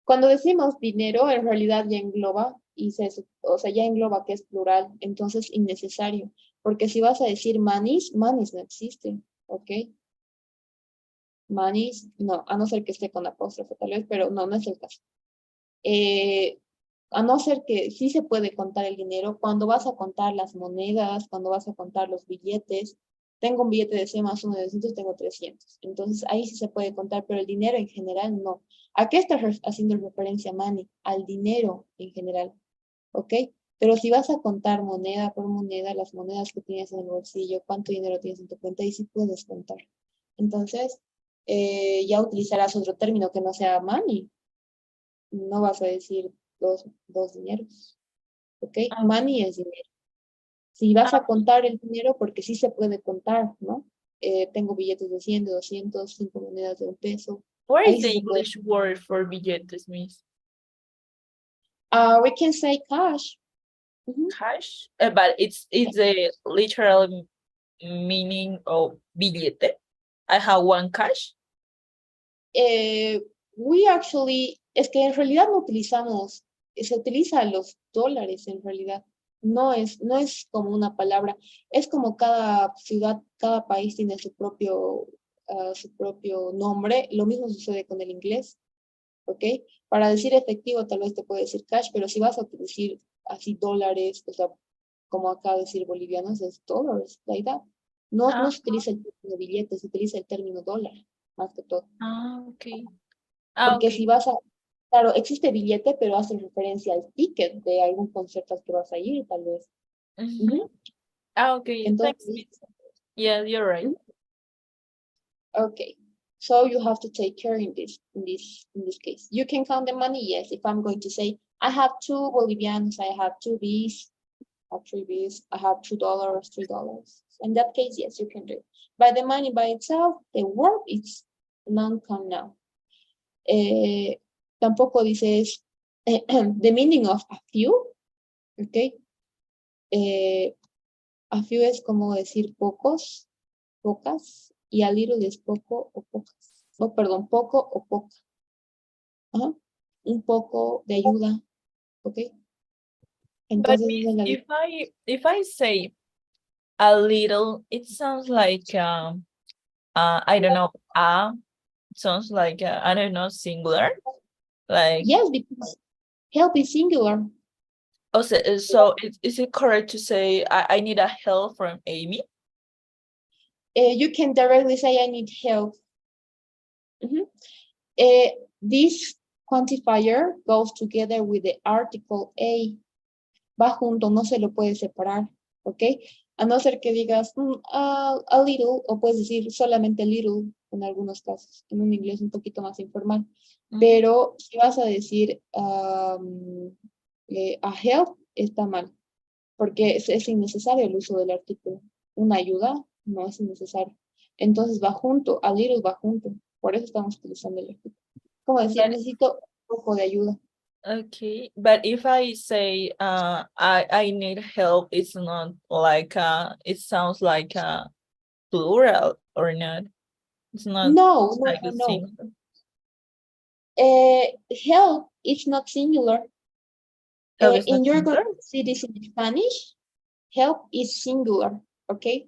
Cuando decimos dinero, en realidad ya engloba, o sea, ya engloba que es plural, entonces innecesario. Porque si vas a decir manis, manis no existe, ¿ok? Manis, no, a no ser que esté con apóstrofe tal vez, pero no, no es el caso. A no ser que sí se puede contar el dinero, cuando vas a contar las monedas, cuando vas a contar los billetes, tengo un billete de 100 más 1 de 200, tengo 300. Entonces ahí sí se puede contar, pero el dinero en general no. ¿A qué estás haciendo referencia, Manny? Al dinero en general, ¿ok? Pero si vas a contar moneda por moneda, las monedas que tienes en el bolsillo, cuánto dinero tienes en tu cuenta, ahí sí puedes contar. Entonces, ya utilizarás otro término que no sea money. No vas a decir dos dineros, ¿ok? Money es dinero. Si vas a contar el dinero, porque sí se puede contar, ¿no? Tengo billetes de 100, de 200, 5 monedas de 1 peso. Where Ahí is the sí se puede. English word for billetes, Miss? We can say cash. Cash? But it's a literal meaning of billete. I have one cash. We actually, es que en realidad no utilizamos, se utiliza los dólares en realidad. No es como una palabra, es como cada ciudad, cada país tiene su propio nombre. Lo mismo sucede con el inglés, ¿ok? Para decir efectivo tal vez te puede decir cash, pero si vas a decir así dólares, o sea, como acá decir bolivianos, es dólares, la idea. No se utiliza el término billete, se utiliza el término dólar, más que todo. Okay. Porque Okay. si vas a, claro, existe billete, pero hace referencia al ticket de algún concierto al que vas a ir, tal vez. Okay, thanks, Entonces, Miss. Yeah, you're right. okay. So you have to take care in this case. You can count the money, yes. If I'm going to say, I have 2 Bolivianos, I have 2 Bs, I have 3 Bs, I have $2, $3. In that case, yes, you can do it. But the money by itself, the word is non-count noun. Tampoco dices the meaning of a few, ¿ok? A few es como decir pocos, pocas, y a little es poco o pocas. No, perdón, poco o poca. Un poco de ayuda, ¿ok? But Entonces, esa es la if I say a little, it sounds like I don't know, sounds like I don't know, singular. Like yes, because help is singular. so is it correct to say I need a help from Amy? You can directly say I need help. This quantifier goes together with the article a. Va junto, no se lo puede separar, ¿ok? A no ser que digas a little, o puedes decir solamente little, en algunos casos, en un inglés un poquito más informal. Mhm. Pero si vas a decir a help, está mal, porque es innecesario el uso del artículo. Una ayuda no es innecesario. Entonces va junto, a little va junto. Por eso estamos utilizando el artículo. Como decir, But necesito un poco de ayuda. okay, but if I say I need help, it's not like it sounds like plural or not. It's not No, no, like no, a no. single. Help is not singular. Help is not And you're going singular. to see this in Spanish. Help is singular, okay?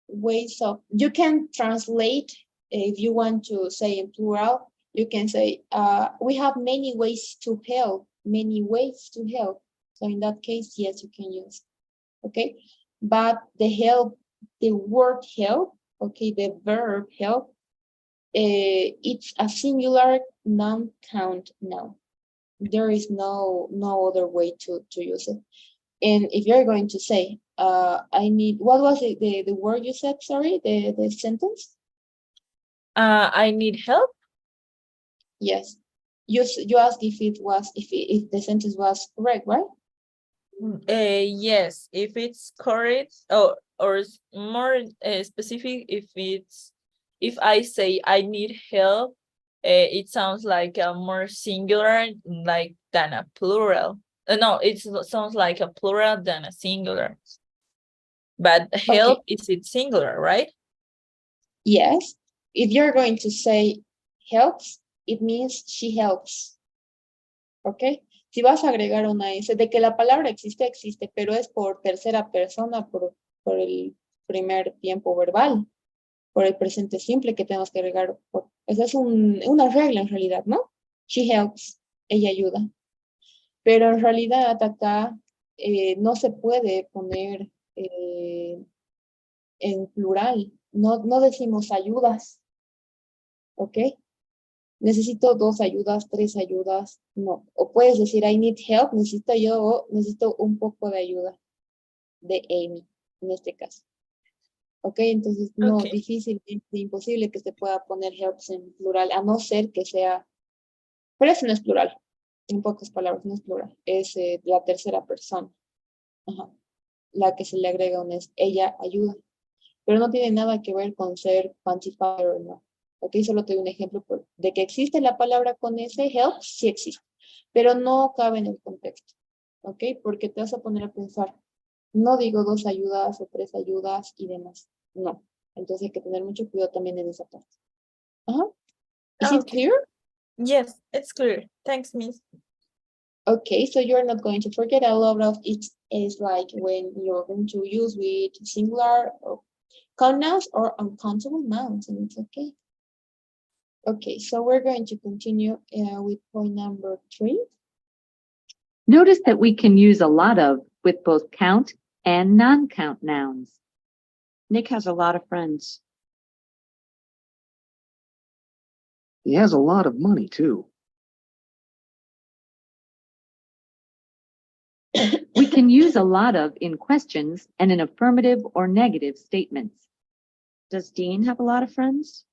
Ways of, you can translate, if you want to say in plural, you can say, we have many ways to help, many ways to help. So in that case, yes, you can use, okay? But the help, the word help, okay, the verb help, it's a singular non-count noun. There is no other way to use it. And if you're going to say, I need, what was the word you said, sorry, the sentence? I need help. Yes. You asked if it was, if the sentence was correct, right? Yes, if it's correct, or more specific, if I say I need help, it sounds like a more singular like than a plural. No, it sounds like a plural than a singular. But help Okay. is it singular, right? Yes. If you're going to say helps, it means she helps. ¿Ok? Si vas a agregar una S, de que la palabra existe, existe, pero es por tercera persona, por el primer tiempo verbal, por el presente simple que tenemos que agregar. Esa es una regla en realidad, ¿no? She helps, ella ayuda. Pero en realidad acá no se puede poner en plural. No decimos ayudas, ¿ok? Necesito 2 ayudas, 3 ayudas, no. O puedes decir, I need help, necesito un poco de ayuda de Amy, en este caso. Ok, entonces no, Okay. difícilmente imposible que se pueda poner helps en plural, a no ser que sea, pero eso no es plural, en pocas palabras, no es plural, es la tercera persona. Ajá. La que se le agrega un es, ella ayuda, pero no tiene nada que ver con ser quantifier o no. Ok, solo te doy un ejemplo de que existe la palabra con ese help, sí existe, pero no cabe en el contexto. Ok, porque te vas a poner a pensar, no digo 2 ayudas o 3 ayudas y demás. No. Entonces hay que tener mucho cuidado también en esa parte. Ajá. Is it Okay. clear? Yes, it's clear. Thanks, Miss. Okay, so you're not going to forget a lot of it is like when you're going to use with singular or count nouns or uncountable nouns, and it's okay. Okay, so we're going to continue with point number 3. Notice that we can use a lot of with both count and non-count nouns. Nick has a lot of friends. He has a lot of money, too. We can use a lot of in questions and in affirmative or negative statements. Does Dean have a lot of friends?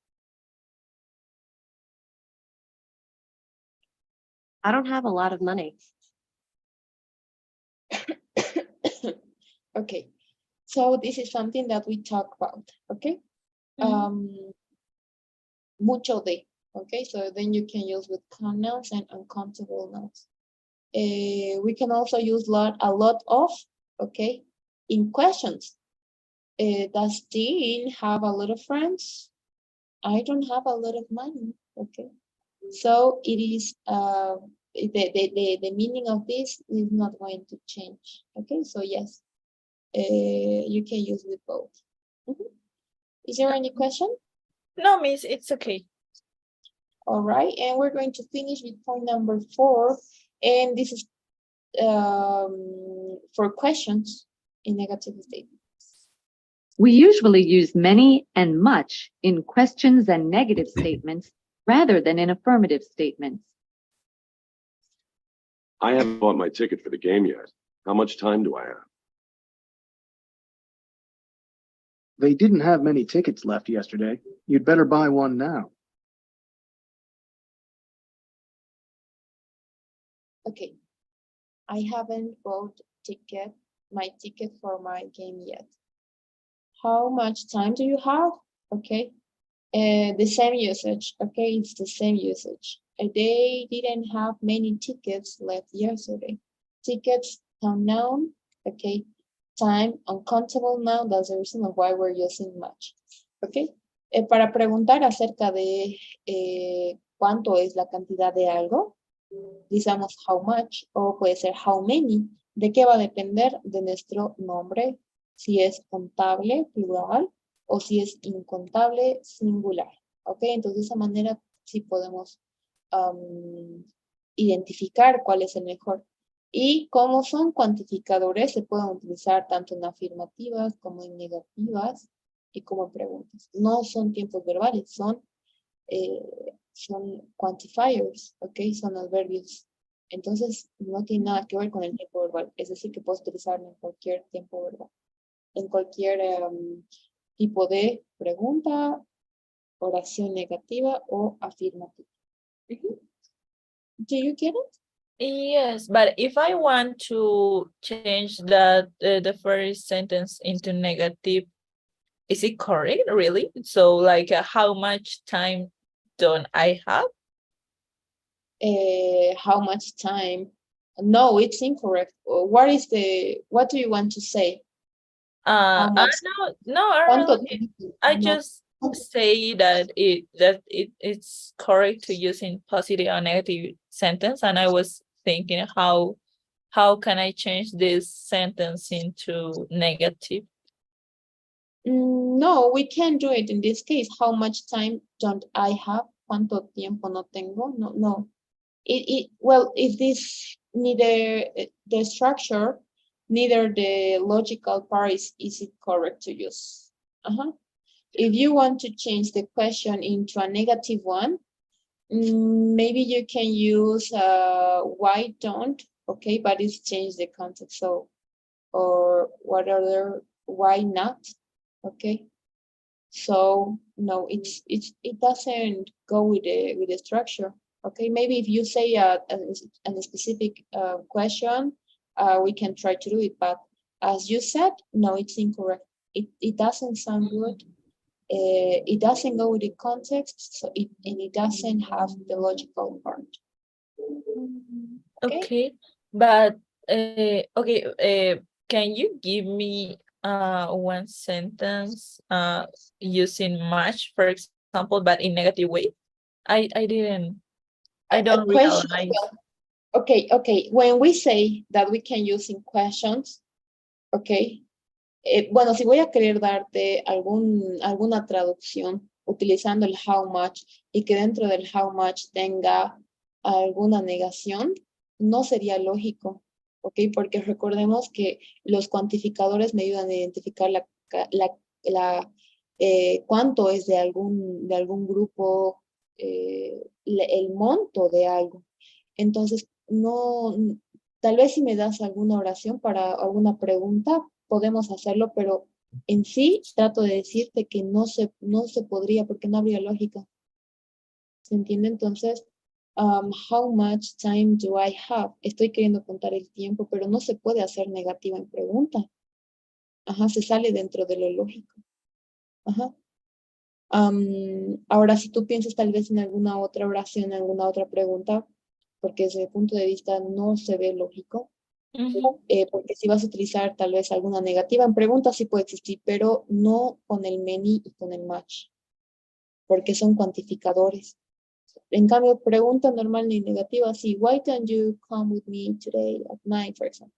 I don't have a lot of money. Okay, so this is something that we talk about, okay? Mucho de, okay? So then you can use with count nouns and uncountable nouns. We can also use a lot of, okay? In questions, does Dean have a lot of friends? I don't have a lot of money, okay? So it is, the meaning of this is not going to change, okay? So yes, you can use with both. Is there any question? No, Miss, it's okay. All right, and we're going to finish with point number 4, and this is for questions in negative statements. We usually use many and much in questions and negative statements rather than in affirmative statements. I haven't bought my ticket for the game yet. How much time do I have? They didn't have many tickets left yesterday. You'd better buy one now. Okay, I haven't bought my ticket for my game yet. How much time do you have? Okay, the same usage. Okay, it's the same usage. They didn't have many tickets left yesterday. Tickets unknown. Okay, time uncountable noun. That's the reason of why we're using much. Okay, para preguntar acerca de cuánto es la cantidad de algo, digamos how much, o puede ser how many. ¿De qué va a depender? De nuestro nombre, si es contable, plural, o si es incontable, singular. ¿Ok? Entonces, de esa manera sí podemos identificar cuál es el mejor. Y como son cuantificadores, se pueden utilizar tanto en afirmativas como en negativas y como en preguntas. No son tiempos verbales, son quantifiers, ¿ok? Son adverbios. Entonces, no tiene nada que ver con el tiempo verbal. Es decir, que puedes utilizarlo en cualquier tiempo verbal. En cualquier tipo de pregunta, oración negativa o afirmativa. Do you get it? Yes, but if I want to change that the first sentence into negative, is it correct, really? So, like, how much time don't I have? How much time? No, it's incorrect. What do you want to say? How much? No, I ¿Cuánto really, tiempo? I No. just say that it's correct to use in positive or negative sentence, and I was thinking how can I change this sentence into negative? No, we can't do it in this case. How much time don't I have? ¿Cuánto tiempo no tengo? No, no. Well, if this neither the structure, neither the logical part is it correct to use. If you want to change the question into a negative one, maybe you can use why don't, okay, but it's changed the context. So, or what other, why not, okay? So no, it doesn't go with the structure. Okay, maybe if you say a specific question, we can try to do it. But as you said, no, it's incorrect. It doesn't sound good. It doesn't go with the context, so it doesn't have the logical part. Okay, but okay, can you give me one sentence using much, for example, but in negative way? I don't Question, realize. okay. When we say that we can use in questions, okay. Bueno, si voy a querer darte alguna traducción utilizando el how much y que dentro del how much tenga alguna negación, no sería lógico, ¿ok? Porque recordemos que los cuantificadores me ayudan a identificar cuánto es de algún grupo, el monto de algo. Entonces, no, tal vez si me das alguna oración para alguna pregunta, podemos hacerlo, pero en sí trato de decirte que no se podría porque no habría lógica. ¿Se entiende? Entonces, how much time do I have? Estoy queriendo contar el tiempo, pero no se puede hacer negativa en pregunta. Ajá, se sale dentro de lo lógico. Ajá. Ahora, si tú piensas tal vez en alguna otra oración, alguna otra pregunta, porque desde mi punto de vista no se ve lógico, porque si vas a utilizar tal vez alguna negativa en preguntas sí puede existir, pero no con el many y con el much, porque son cuantificadores. En cambio, pregunta normal ni negativa, sí, why don't you come with me today at 9, for example?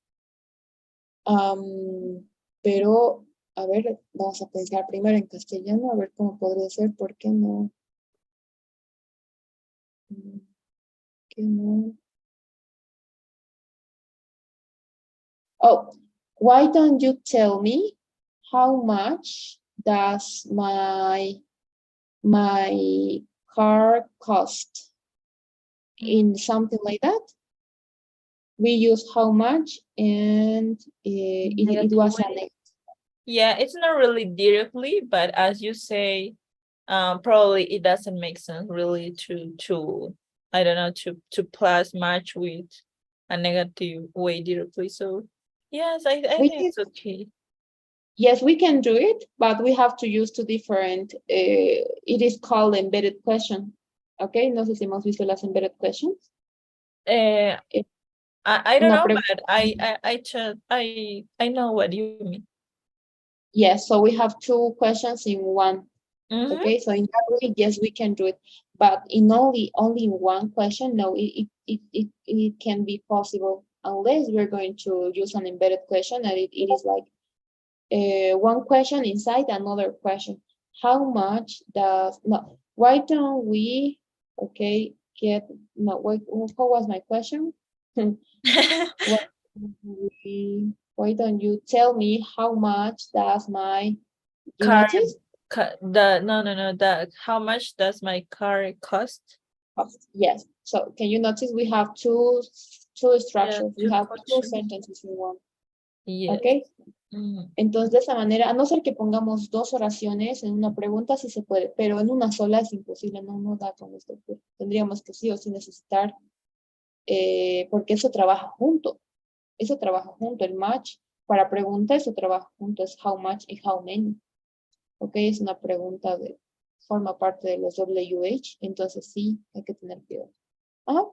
Pero, a ver, vamos a pensar primero en castellano, a ver cómo podría ser, ¿por qué no? ¿Qué no? Oh, why don't you tell me how much does my car cost? In something like that, we use how much, and it was a negative. Yeah, it's not really directly, but as you say, probably it doesn't make sense really to I don't know to plus match with a negative way directly. So yes, I We think can, it's okay. yes, we can do it, but we have to use two different, it is called embedded question. Okay, no sé si hemos visto las embedded questions. Uh, Eh, I don't Una know, pregunta. but I know what you mean. Yes, so we have two questions in one. Mhm. Okay, so in that way, yes, we can do it. But in only one question, no, it can be possible unless we're going to use an embedded question and it is like one question inside another question. How much does, no, why don't we, okay, get, no, wait, what was my question? Why why don't you tell me how much does my, you Car, notice? no, the how much does my car cost? Yes. So can you notice we have two Yeah, structures? We two have two questions. sentences in one. Yes. Okay. Mm. Entonces, de esa manera, a no ser que pongamos dos oraciones en una pregunta, sí se puede, pero en una sola es imposible, no nos da con esto. Tendríamos que sí o sí necesitar, porque eso trabaja junto, el match para pregunta, eso trabaja junto, es how much y how many. Ok, es una pregunta forma parte de los WH, entonces sí, hay que tener cuidado. Ajá.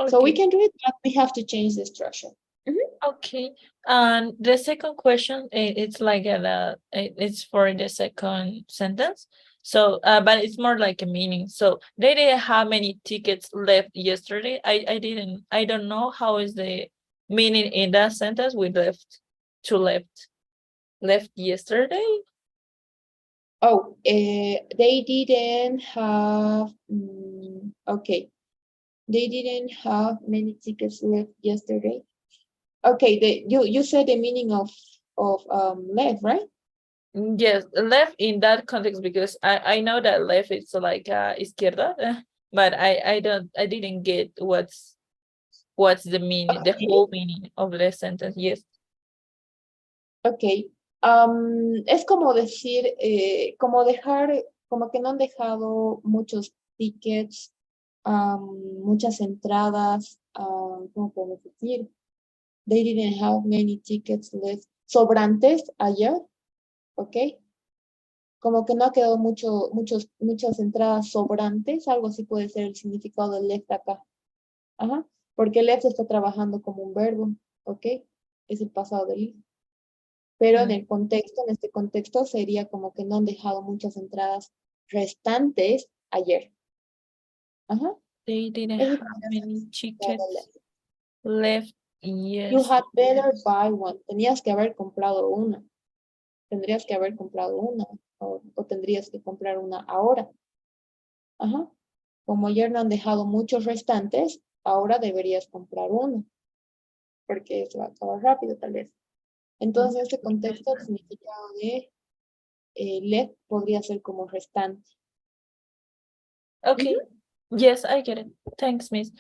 So we Okay. can do it, but we have to change the structure. Okay. And the second question, it's like it's for the second sentence. So, but it's more like a meaning. So they didn't have many tickets left yesterday. I don't know how is the meaning in that sentence. We left yesterday. Oh, they didn't have, okay. They didn't have many tickets left yesterday. Okay, you said the meaning of left, right? Yes, left in that context because I know that left is like izquierda, but I didn't get what's the meaning, the Okay. whole meaning of the sentence. Yes. Ok. Es como decir, como dejar, como que no han dejado muchos tickets, muchas entradas, ¿cómo podemos decir? They didn't have many tickets left. Sobrantes ayer, ¿ok? Como que no ha quedado muchas entradas sobrantes, algo así puede ser el significado de left acá. Ajá, porque left está trabajando como un verbo, ¿ok? Es el pasado del if. Pero en el contexto, en este contexto, sería como que no han dejado muchas entradas restantes ayer. Ajá. They didn't Ese have podría ser el many significado de tickets left. left. You Yes. had better buy one. Tenías que haber comprado una. Tendrías que haber comprado una. O tendrías que comprar una ahora. Ajá. Como ayer no han dejado muchos restantes, ahora deberías comprar uno. Porque se va a acabar rápido, tal vez. Entonces, en este contexto, el significado de left podría ser como restante. Okay. Yes, I get it. Thanks, Miss.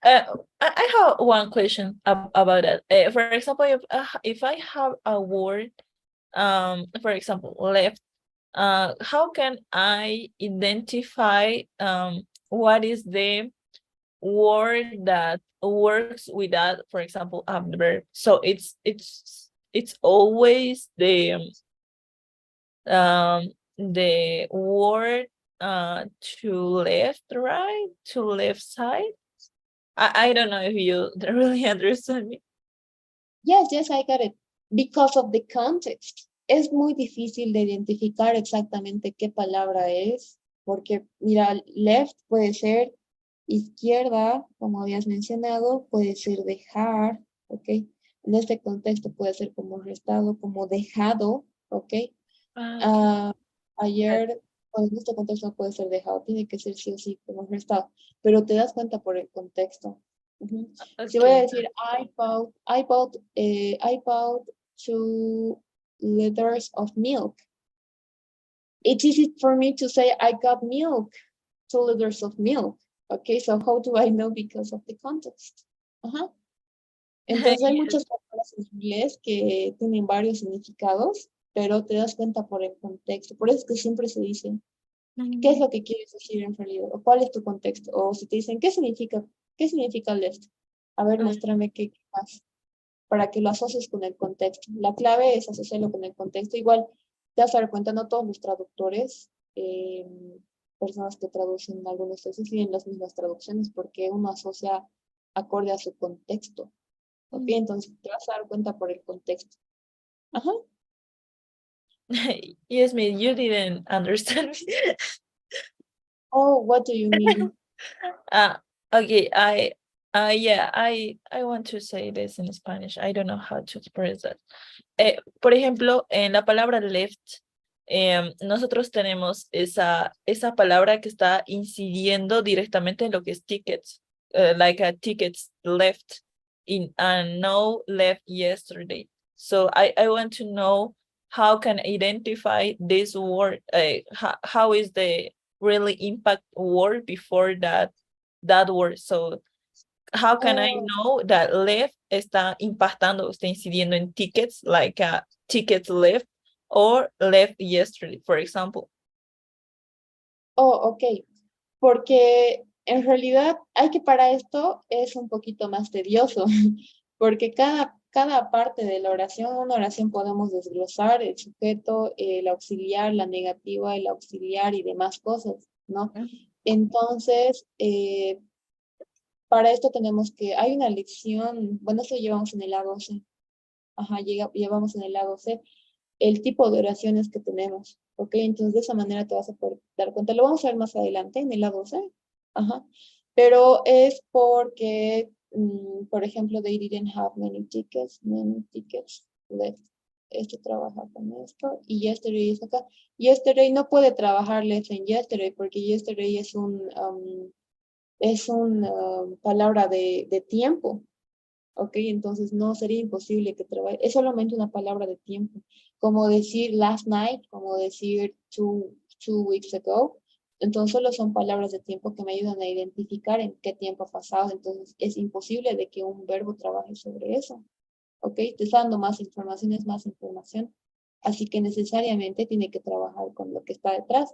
I have one question about that. For example, if I have a word, for example, left, how can I identify what is the word that works with that, for example, verb? So it's always the word to left, right, to left side. I don't know if you really understand me. Yes, I got it. Because of the context. Es muy difícil de identificar exactamente qué palabra es, porque, mira, left puede ser izquierda, como habías mencionado, puede ser dejar, ¿ok? En este contexto puede ser como restado, como dejado, ¿ok? Okay. Ayer, bueno, en este contexto no puede ser dejado, tiene que ser sí o sí como restado, pero te das cuenta por el contexto. Si voy a Okay. decir, I bought 2 liters of milk. It's easy for me to say, I got milk, 2 liters of milk. Okay, so how do I know? Because of the context. Entonces hay Yes. muchas palabras en inglés que tienen varios significados pero te das cuenta por el contexto. Por eso es que siempre se dice, ¿qué es lo que quieres decir en realidad? ¿O cuál es tu contexto? O si te dicen, qué significa esto? A ver, muéstrame qué más, para que lo asocies con el contexto. La clave es asociarlo con el contexto. Igual, te vas a dar cuenta, no todos los traductores, personas que traducen algunos textos, tienen las mismas traducciones, porque uno asocia acorde a su contexto. ¿Ok? Entonces, te vas a dar cuenta por el contexto. Ajá. Yes, me, you didn't understand me. Oh, what do you mean? Uh, okay, yeah, I want to say this in Spanish. I don't know how to express that. Por ejemplo, en la palabra left, nosotros tenemos esa palabra que está incidiendo directamente en lo que es tickets, like a tickets left in and no left yesterday. So I want to know how can I identify this word, how is the really impact word before that word. So how can I Oh, know that left está impactando, está incidiendo en tickets, like tickets left or left yesterday, for example? oh, ok. Porque en realidad hay que para esto es un poquito más tedioso, porque cada parte de la oración, una oración podemos desglosar el sujeto, el auxiliar, la negativa, el auxiliar y demás cosas, ¿no? Entonces, para esto tenemos que, hay una lección, bueno, eso llevamos en el A12, ajá, llevamos en el A12 el tipo de oraciones que tenemos, ¿ok? Entonces de esa manera te vas a poder dar cuenta. Lo vamos a ver más adelante en el A12, ajá. Pero es porque, por ejemplo, they didn't have many tickets left. Esto trabaja con esto y yesterday es acá. Yesterday no puede trabajar left en yesterday porque yesterday es una palabra de tiempo, ¿ok? Entonces no sería imposible que trabaje, es solamente una palabra de tiempo, como decir last night, como decir two weeks ago, entonces solo son palabras de tiempo que me ayudan a identificar en qué tiempo ha pasado, entonces es imposible de que un verbo trabaje sobre eso, ¿ok? Te está dando más información, es más información, así que necesariamente tiene que trabajar con lo que está detrás,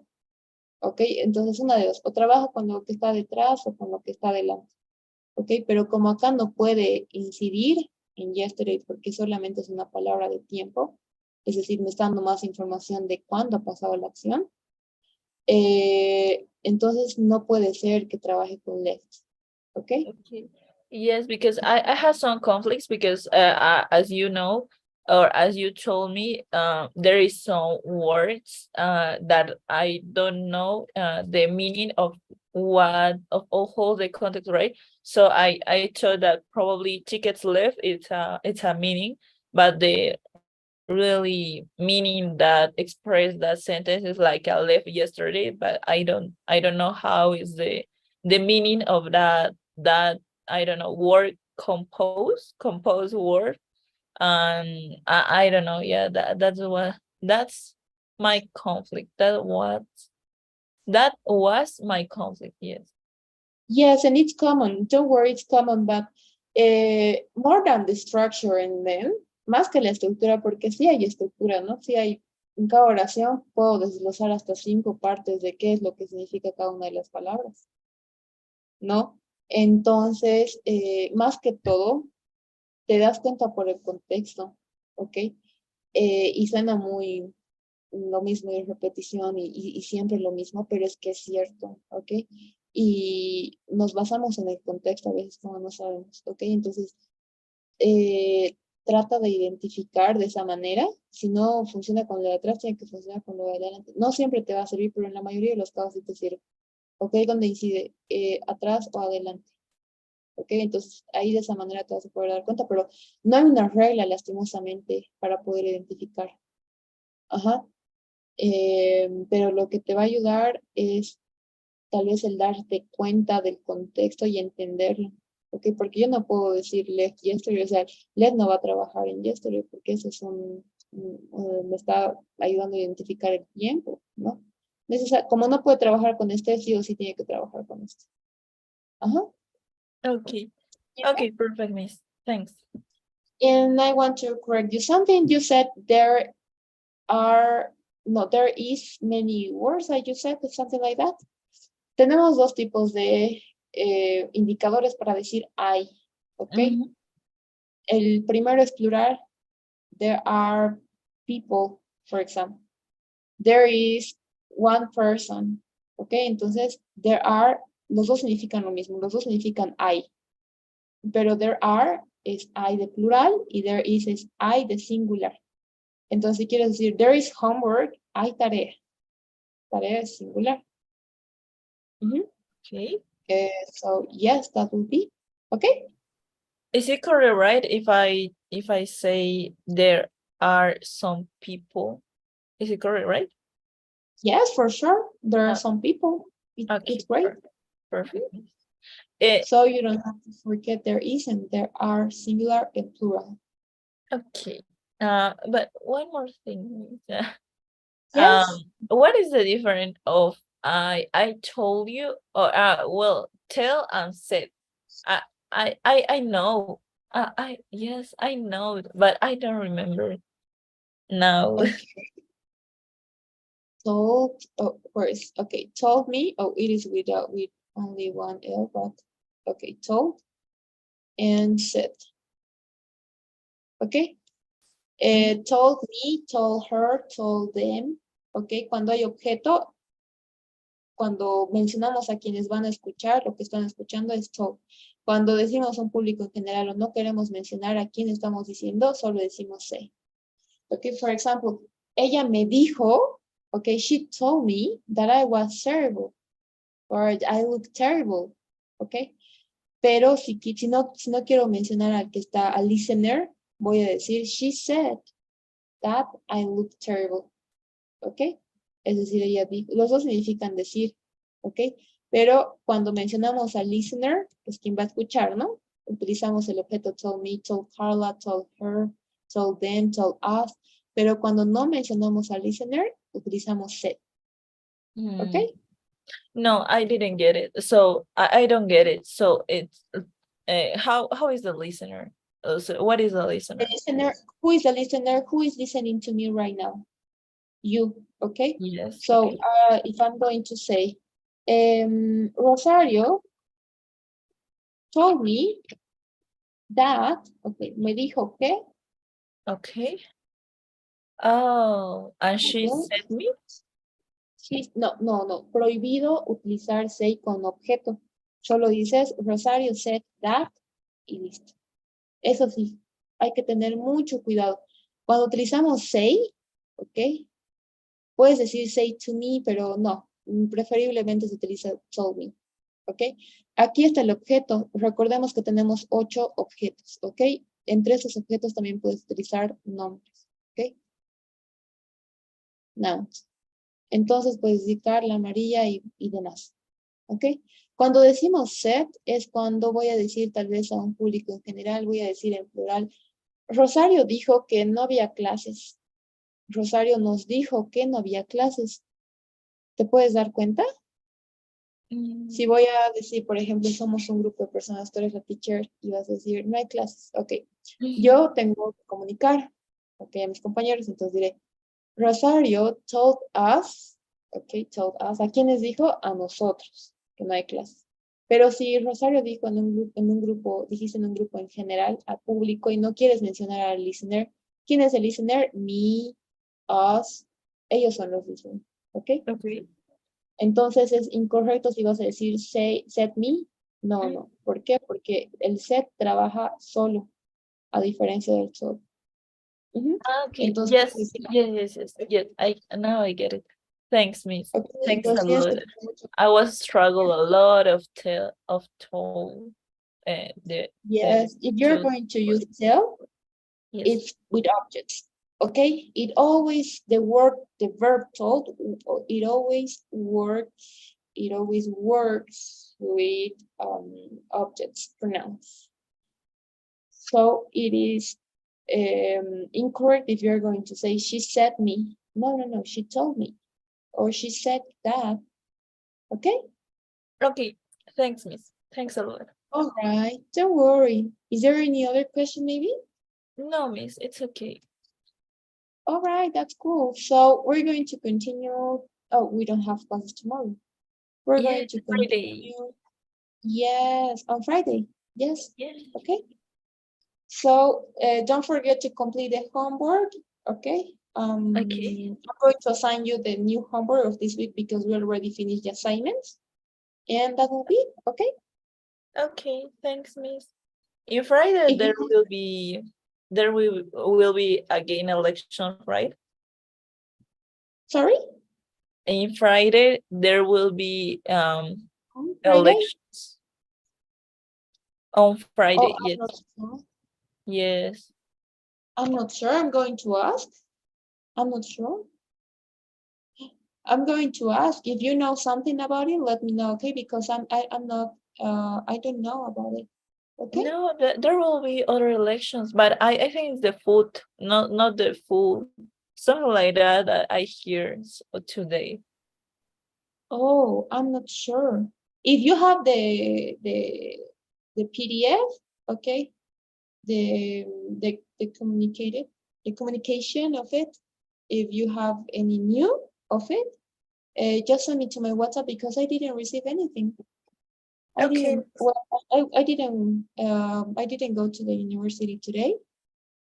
¿ok? Entonces una de dos, o trabaja con lo que está detrás o con lo que está delante. ¿Ok? Pero como acá no puede incidir en yesterday porque solamente es una palabra de tiempo, es decir, me está dando más información de cuándo ha pasado la acción, entonces no puede ser que trabaje con left, ¿ok? Okay. Yes, because I have some conflicts because as you know, or as you told me, there is some words that I don't know the meaning of what of all the context, right? So I thought that probably tickets left it's a meaning, but the really meaning that express that sentence is like I left yesterday, but I don't know how is the meaning of that I don't know word compose word. And I don't know, yeah, that's my conflict. That was my conflict, yes. Yes, and it's common. Don't worry, it's common, but more than the structure in them, más que la estructura, porque sí hay estructura, ¿no? Sí hay, en cada oración puedo desglosar hasta 5 partes de qué es lo que significa cada una de las palabras, ¿no? Entonces, más que todo, te das cuenta por el contexto, ¿ok? Y suena muy lo mismo y repetición y siempre lo mismo, pero es que es cierto, ¿ok? Y nos basamos en el contexto a veces como no sabemos, ¿ok? Entonces, trata de identificar de esa manera. Si no funciona con lo de atrás, tiene que funcionar con lo de adelante. No siempre te va a servir, pero en la mayoría de los casos sí te sirve. ¿Ok? Donde incide atrás o adelante. ¿Ok? Entonces, ahí de esa manera te vas a poder dar cuenta, pero no hay una regla, lastimosamente, para poder identificar. Ajá. Pero lo que te va a ayudar es tal vez el darte cuenta del contexto y entenderlo. ¿Ok? Porque yo no puedo decir left yesterday, o sea, left no va a trabajar en yesterday porque eso es me está ayudando a identificar el tiempo, ¿no? Como no puede trabajar con este, sí o sí tiene que trabajar con este. Ajá. Okay. Yeah. Okay, perfect, miss. Thanks. And I want to correct you. Something you said there there is many words, like you said, something like that. Tenemos dos tipos de indicadores para decir hay, ¿ok? El primero es plural. There are people, for example. There is one person, ¿ok? Entonces, there are, los dos significan lo mismo, los dos significan hay. Pero there are es hay de plural y there is es hay de singular. Entonces, si quieres decir there is homework, hay tarea. Tarea es singular. Okay. So yes, that would be okay. Is it correct, right? If I say there are some people, is it correct, right? Yes, for sure. There are some people. Okay, It's great. perfect. So you don't have to forget there is and there are singular and plural. Okay. But one more thing. Yes. What is the difference of I told you or well, tell and said? I know. Yes, I know, but I don't remember now. Okay. Told, oh, where is, okay, told me, oh, it is with only one L, but okay, told and said. Okay. Told me, told her, told them. Ok, cuando hay objeto, cuando mencionamos a quienes van a escuchar, lo que están escuchando es told. Cuando decimos a un público en general o no queremos mencionar a quién estamos diciendo, solo decimos say. Ok, for example, ella me dijo, ok, she told me that I was terrible or I look terrible. Ok, pero si no quiero mencionar al que está al listener, voy a decir, she said that I look terrible. ¿Ok? Es decir, ella dijo, los dos significan decir, ¿ok? Pero cuando mencionamos al listener, pues quien va a escuchar, ¿no? Utilizamos el objeto told me, told Carla, told her, told them, told us. Pero cuando no mencionamos al listener, utilizamos said. ¿Ok? No, I didn't get it. So I don't get it. So it's how is the listener? So what is the listener? The listener, who is the listener? Who is listening to me right now? You, okay? Yes. So okay. if I'm going to say, Rosario told me that, okay, me dijo que. Okay. Oh, and she said me? No. Prohibido utilizar say con objeto. Solo dices, Rosario said that y listo. Eso sí, hay que tener mucho cuidado. Cuando utilizamos say, ok, puedes decir say to me, pero no, preferiblemente se utiliza told me, ok. Aquí está el objeto. Recordemos que tenemos 8 objetos, ok. Entre esos objetos también puedes utilizar nombres, ok. Nouns. Entonces puedes decir Carla, María y demás, ok. Cuando decimos said es cuando voy a decir tal vez a un público en general, voy a decir en plural. Rosario dijo que no había clases. Rosario nos dijo que no había clases. ¿Te puedes dar cuenta? Si voy a decir, por ejemplo, somos un grupo de personas, tú eres la teacher y vas a decir, no hay clases. Ok, yo tengo que comunicar, ok, a mis compañeros, entonces diré, Rosario told us, ok, told us, ¿a quiénes dijo? A nosotros, que no hay clases. Pero si Rosario dijo en un grupo, dijiste en un grupo en general, a público, y no quieres mencionar al listener, ¿quién es el listener? Me, us, ellos son los listeners, ok. Okay. Entonces es incorrecto si vas a decir said me. No. ¿Por qué? Porque el said trabaja solo, a diferencia del solo. Okay. Entonces, Yes. Now I get it. Thanks, Miss. okay, Thanks a entonces tienes que lot. tener mucho. I was struggle a lot of told. Yes, if you're going to use tell, Yes. it's with objects. Okay, the verb told, it always works with objects, pronouns. So it is incorrect if you're going to say, she said me. No, she told me. Or she said that. Okay? Okay. Thanks, Miss. Thanks a lot. All right, don't worry. Is there any other question maybe? No, Miss, it's okay. All right, that's cool. So we're going to continue. Oh, we don't have classes tomorrow. We're Yeah, going to Friday. continue. Yes, on Friday. Yes. Yeah. Okay. So don't forget to complete the homework. Okay. Okay. I'm going to assign you the new homework of this week because we already finished the assignments, and that will be it, okay. Okay. Thanks, Miss. In Friday If you there will be again election, right? sorry, In Friday there will be on Friday. elections on Oh, Friday. I'm Yes. not sure. Yes. I'm not sure. I'm going to ask. I'm not sure. I'm going to ask if you know something about it. Let me know, okay? Because I'm not. I don't know about it. Okay. No, there will be other elections, but I think it's the food, not the full, something like that I hear today. Oh, I'm not sure. If you have the PDF, okay, the communication of it. If you have any new of it, just send it to my WhatsApp because I didn't receive anything. I Okay. didn't. Well, I didn't. I didn't go to the university today,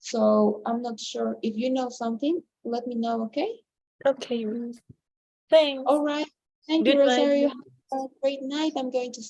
so I'm not sure. If you know something, let me know. Okay. Okay, Miss. Thanks. All right. Thank you, Good night. Rosario. Have a great night. I'm going to see